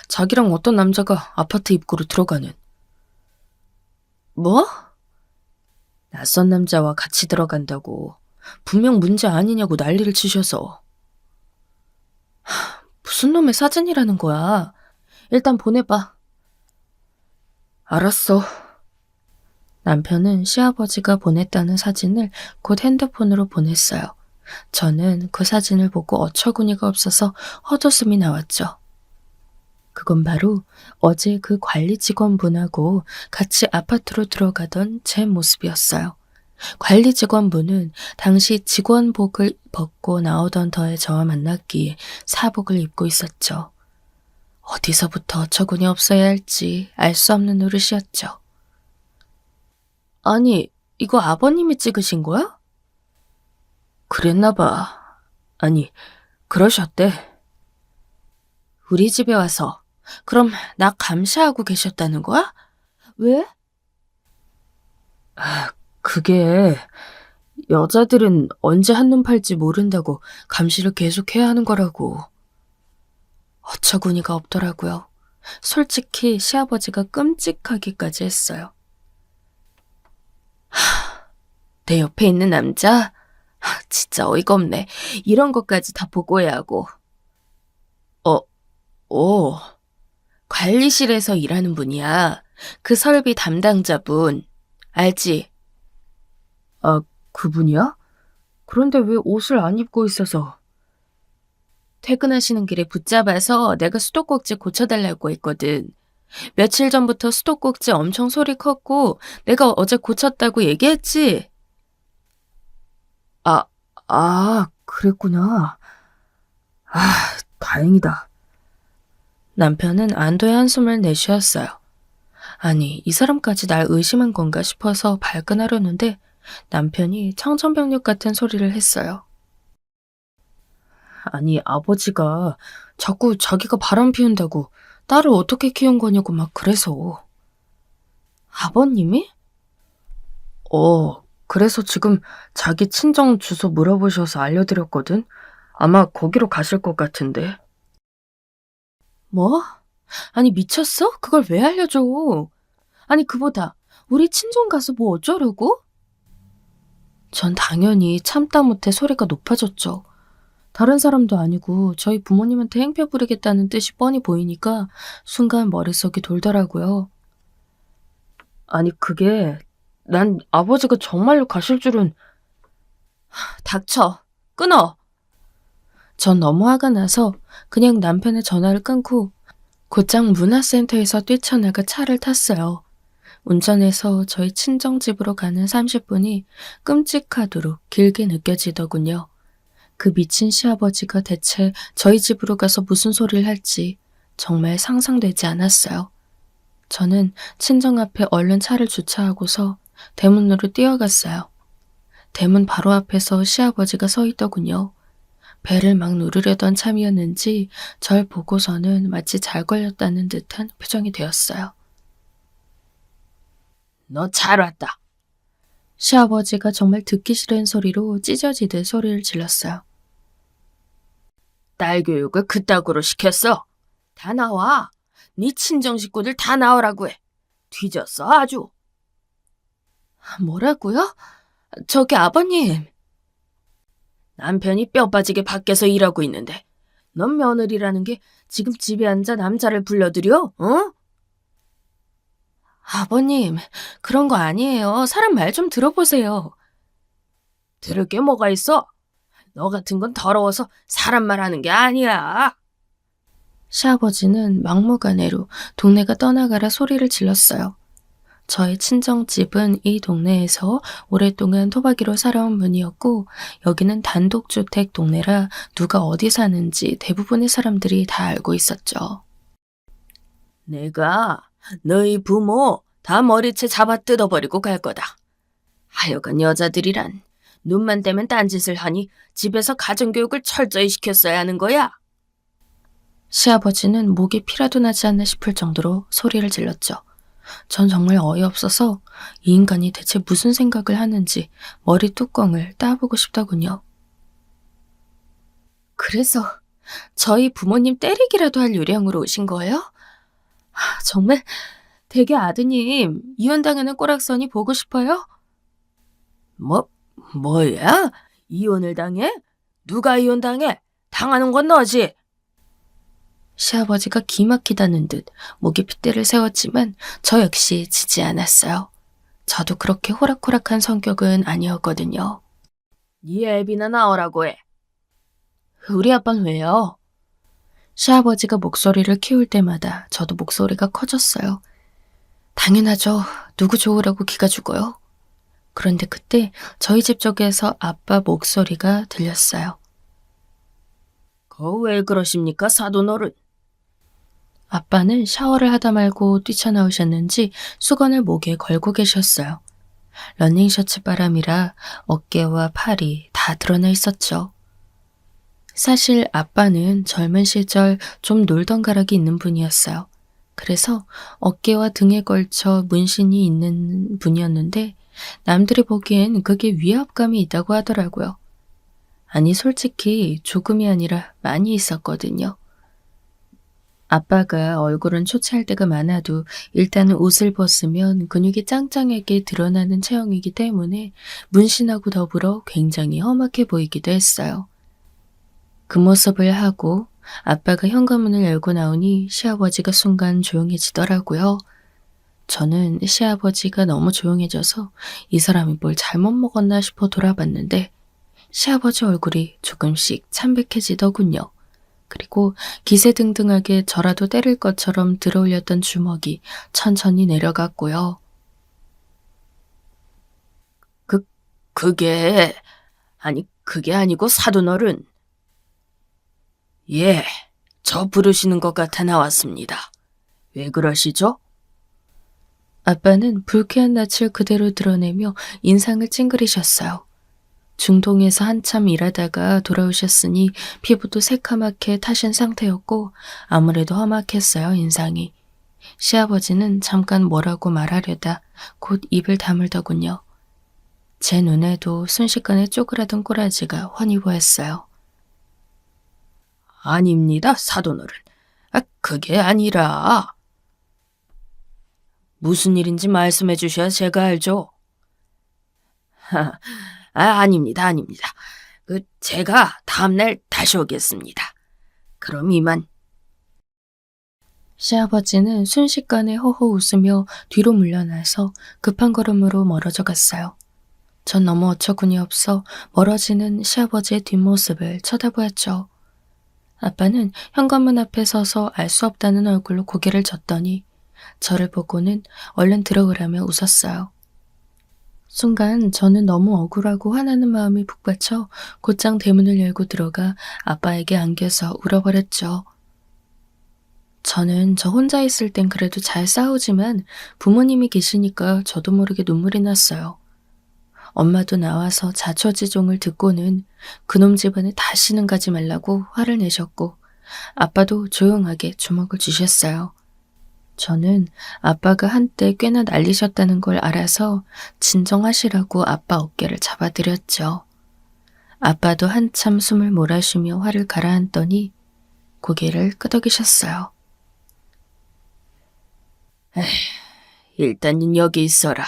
자기랑 어떤 남자가 아파트 입구로 들어가는. 뭐? 낯선 남자와 같이 들어간다고. 분명 문제 아니냐고 난리를 치셔서. 무슨 놈의 사진이라는 거야. 일단 보내봐. 알았어. 남편은 시아버지가 보냈다는 사진을 곧 핸드폰으로 보냈어요. 저는 그 사진을 보고 어처구니가 없어서 헛웃음이 나왔죠. 그건 바로 어제 그 관리 직원분하고 같이 아파트로 들어가던 제 모습이었어요. 관리 직원분은 당시 직원복을 벗고 나오던 터에 저와 만났기에 사복을 입고 있었죠. 어디서부터 어처구니 없어야 할지 알 수 없는 노릇이었죠. 아니, 이거 아버님이 찍으신 거야? 그랬나 봐. 아니, 그러셨대. 우리 집에 와서 그럼 나 감시하고 계셨다는 거야? 왜? 그게 여자들은 언제 한눈 팔지 모른다고 감시를 계속해야 하는 거라고. 어처구니가 없더라고요. 솔직히 시아버지가 끔찍하기까지 했어요. 내 옆에 있는 남자? 진짜 어이가 없네. 이런 것까지 다 보고해야 하고. 관리실에서 일하는 분이야. 그 설비 담당자분. 알지? 그분이야? 그런데 왜 옷을 안 입고 있어서? 퇴근하시는 길에 붙잡아서 내가 수도꼭지 고쳐달라고 했거든. 며칠 전부터 수도꼭지 엄청 소리 컸고 내가 어제 고쳤다고 얘기했지? 그랬구나. 다행이다. 남편은 안도의 한숨을 내쉬었어요. 아니, 이 사람까지 날 의심한 건가 싶어서 발끈하려는데 남편이 청천벽력 같은 소리를 했어요. 아니, 아버지가 자꾸 자기가 바람 피운다고 딸을 어떻게 키운 거냐고 막 그래서. 아버님이? 그래서 지금 자기 친정 주소 물어보셔서 알려드렸거든. 아마 거기로 가실 것 같은데. 뭐? 아니, 미쳤어? 그걸 왜 알려줘? 아니, 그보다 우리 친정 가서 뭐 어쩌려고? 전 당연히 참다 못해 소리가 높아졌죠. 다른 사람도 아니고 저희 부모님한테 행패 부리겠다는 뜻이 뻔히 보이니까 순간 머릿속이 돌더라고요. 아니, 그게 난 아버지가 정말로 가실 줄은... 닥쳐. 끊어. 전 너무 화가 나서 그냥 남편의 전화를 끊고 곧장 문화센터에서 뛰쳐나가 차를 탔어요. 운전해서 저희 친정집으로 가는 30분이 끔찍하도록 길게 느껴지더군요. 그 미친 시아버지가 대체 저희 집으로 가서 무슨 소리를 할지 정말 상상되지 않았어요. 저는 친정 앞에 얼른 차를 주차하고서 대문으로 뛰어갔어요. 대문 바로 앞에서 시아버지가 서 있더군요. 배를 막 누르려던 참이었는지 절 보고서는 마치 잘 걸렸다는 듯한 표정이 되었어요. 너 잘 왔다. 시아버지가 정말 듣기 싫은 소리로 찢어지듯 소리를 질렀어요. 딸 교육을 그따구로 시켰어. 다 나와. 네 친정 식구들 다 나오라고 해. 뒤졌어 아주. 뭐라고요? 저기 아버님. 남편이 뼈 빠지게 밖에서 일하고 있는데 넌 며느리라는 게 지금 집에 앉아 남자를 불러들여? 어? 아버님, 그런 거 아니에요. 사람 말 좀 들어보세요. 들을 게 뭐가 있어? 너 같은 건 더러워서 사람 말하는 게 아니야. 시아버지는 막무가내로 동네가 떠나가라 소리를 질렀어요. 저희 친정집은 이 동네에서 오랫동안 토박이로 살아온 분이었고 여기는 단독주택 동네라 누가 어디 사는지 대부분의 사람들이 다 알고 있었죠. 내가 너희 부모 다 머리채 잡아 뜯어버리고 갈 거다. 하여간 여자들이란 눈만 떼면 딴짓을 하니 집에서 가정교육을 철저히 시켰어야 하는 거야. 시아버지는 목이 피라도 나지 않나 싶을 정도로 소리를 질렀죠. 전 정말 어이없어서 이 인간이 대체 무슨 생각을 하는지 머리 뚜껑을 따보고 싶더군요. 그래서 저희 부모님 때리기라도 할 요량으로 오신 거예요? 정말 대개 아드님 이혼당하는 꼬락서니 보고 싶어요? 뭐야? 이혼을 당해? 누가 이혼당해? 당하는 건 너지. 시아버지가 기막히다는 듯 목에 핏대를 세웠지만 저 역시 지지 않았어요. 저도 그렇게 호락호락한 성격은 아니었거든요. 네 애비나 나오라고 해. 우리 아빠는 왜요? 시아버지가 목소리를 키울 때마다 저도 목소리가 커졌어요. 당연하죠. 누구 좋으라고 기가 죽어요. 그런데 그때 저희 집 쪽에서 아빠 목소리가 들렸어요. 왜 그러십니까, 사돈어른? 아빠는 샤워를 하다 말고 뛰쳐나오셨는지 수건을 목에 걸고 계셨어요. 러닝셔츠 바람이라 어깨와 팔이 다 다 드러나 있었죠. 사실 아빠는 젊은 시절 좀 놀던 가락이 있는 분이었어요. 그래서 어깨와 등에 걸쳐 문신이 있는 분이었는데 남들이 보기엔 그게 위압감이 있다고 하더라고요. 아니, 솔직히 조금이 아니라 많이 있었거든요. 아빠가 얼굴은 초췌할 때가 많아도 일단은 옷을 벗으면 근육이 짱짱하게 드러나는 체형이기 때문에 문신하고 더불어 굉장히 험악해 보이기도 했어요. 그 모습을 하고 아빠가 현관문을 열고 나오니 시아버지가 순간 조용해지더라고요. 저는 시아버지가 너무 조용해져서 이 사람이 뭘 잘못 먹었나 싶어 돌아봤는데 시아버지 얼굴이 조금씩 참백해지더군요. 그리고 기세등등하게 저라도 때릴 것처럼 들어올렸던 주먹이 천천히 내려갔고요. 그게 아니고 사돈어른. 예, 저 부르시는 것 같아 나왔습니다. 왜 그러시죠? 아빠는 불쾌한 낯을 그대로 드러내며 인상을 찡그리셨어요. 중동에서 한참 일하다가 돌아오셨으니 피부도 새카맣게 타신 상태였고 아무래도 험악했어요, 인상이. 시아버지는 잠깐 뭐라고 말하려다 곧 입을 다물더군요. 제 눈에도 순식간에 쪼그라든 꼬라지가 훤히 보였어요. 아닙니다, 사돈어른. 그게 아니라... 무슨 일인지 말씀해 주셔야 제가 알죠. 아닙니다. 제가 다음날 다시 오겠습니다. 그럼 이만. 시아버지는 순식간에 허허 웃으며 뒤로 물러나서 급한 걸음으로 멀어져 갔어요. 전 너무 어처구니 없어 멀어지는 시아버지의 뒷모습을 쳐다보았죠. 아빠는 현관문 앞에 서서 알 수 없다는 얼굴로 고개를 젓더니 저를 보고는 얼른 들어오라며 웃었어요. 순간 저는 너무 억울하고 화나는 마음이 북받쳐 곧장 대문을 열고 들어가 아빠에게 안겨서 울어버렸죠. 저는 저 혼자 있을 땐 그래도 잘 싸우지만 부모님이 계시니까 저도 모르게 눈물이 났어요. 엄마도 나와서 자초지종을 듣고는 그놈 집안에 다시는 가지 말라고 화를 내셨고 아빠도 조용하게 주먹을 주셨어요. 저는 아빠가 한때 꽤나 날리셨다는 걸 알아서 진정하시라고 아빠 어깨를 잡아드렸죠. 아빠도 한참 숨을 몰아쉬며 화를 가라앉더니 고개를 끄덕이셨어요. 일단은 여기 있어라.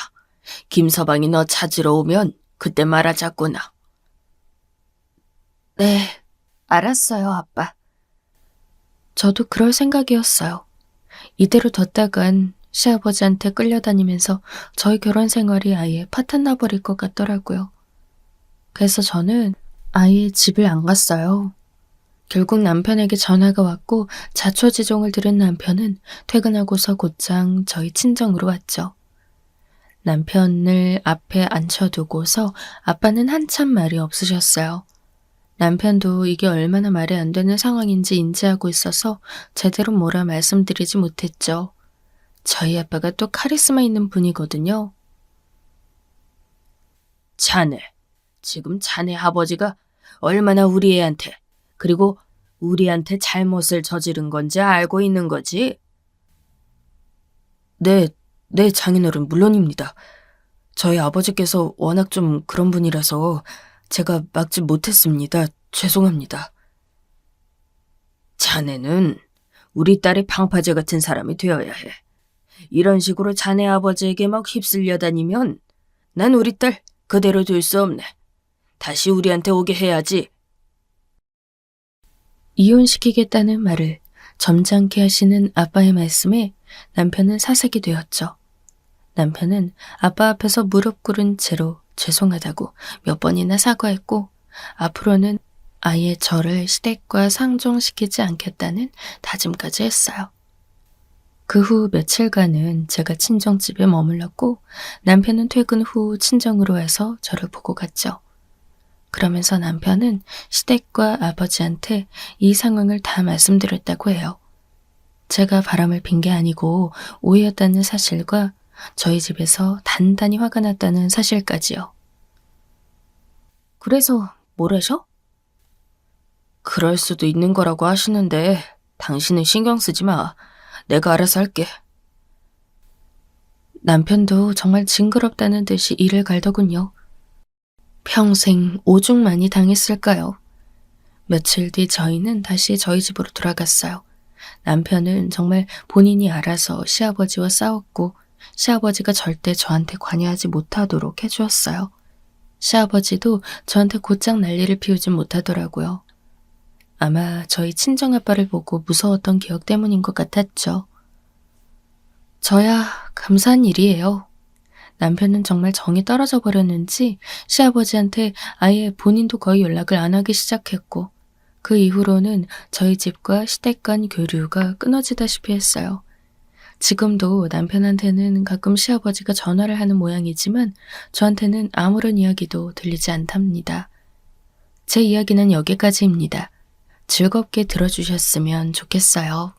김서방이 너 찾으러 오면 그때 말하자꾸나. 네, 알았어요, 아빠. 저도 그럴 생각이었어요. 이대로 뒀다간 시아버지한테 끌려다니면서 저희 결혼 생활이 아예 파탄 나버릴 것 같더라고요. 그래서 저는 아예 집을 안 갔어요. 결국 남편에게 전화가 왔고 자초지종을 들은 남편은 퇴근하고서 곧장 저희 친정으로 왔죠. 남편을 앞에 앉혀두고서 아빠는 한참 말이 없으셨어요. 남편도 이게 얼마나 말이 안 되는 상황인지 인지하고 있어서 제대로 뭐라 말씀드리지 못했죠. 저희 아빠가 또 카리스마 있는 분이거든요. 지금 자네 아버지가 얼마나 우리 애한테 그리고 우리한테 잘못을 저지른 건지 알고 있는 거지? 네, 장인어른 물론입니다. 저희 아버지께서 워낙 좀 그런 분이라서 제가 막지 못했습니다. 죄송합니다. 자네는 우리 딸이 방파제 같은 사람이 되어야 해. 이런 식으로 자네 아버지에게 막 휩쓸려 다니면 난 우리 딸 그대로 둘 수 없네. 다시 우리한테 오게 해야지. 이혼시키겠다는 말을 점잖게 하시는 아빠의 말씀에 남편은 사색이 되었죠. 남편은 아빠 앞에서 무릎 꿇은 채로 죄송하다고 몇 번이나 사과했고 앞으로는 아예 저를 시댁과 상종시키지 않겠다는 다짐까지 했어요. 그 후 며칠간은 제가 친정집에 머물렀고 남편은 퇴근 후 친정으로 와서 저를 보고 갔죠. 그러면서 남편은 시댁과 아버지한테 이 상황을 다 말씀드렸다고 해요. 제가 바람을 핀 게 아니고 오해였다는 사실과 저희 집에서 단단히 화가 났다는 사실까지요. 그래서 뭐래셔? 그럴 수도 있는 거라고 하시는데 당신은 신경 쓰지 마. 내가 알아서 할게. 남편도 정말 징그럽다는 듯이 이를 갈더군요. 평생 오죽 많이 당했을까요? 며칠 뒤 저희는 다시 저희 집으로 돌아갔어요. 남편은 정말 본인이 알아서 시아버지와 싸웠고 시아버지가 절대 저한테 관여하지 못하도록 해주었어요. 시아버지도 저한테 곧장 난리를 피우진 못하더라고요. 아마 저희 친정아빠를 보고 무서웠던 기억 때문인 것 같았죠. 저야 감사한 일이에요. 남편은 정말 정이 떨어져 버렸는지 시아버지한테 아예 본인도 거의 연락을 안 하기 시작했고 그 이후로는 저희 집과 시댁 간 교류가 끊어지다시피 했어요. 지금도 남편한테는 가끔 시아버지가 전화를 하는 모양이지만 저한테는 아무런 이야기도 들리지 않답니다. 제 이야기는 여기까지입니다. 즐겁게 들어주셨으면 좋겠어요.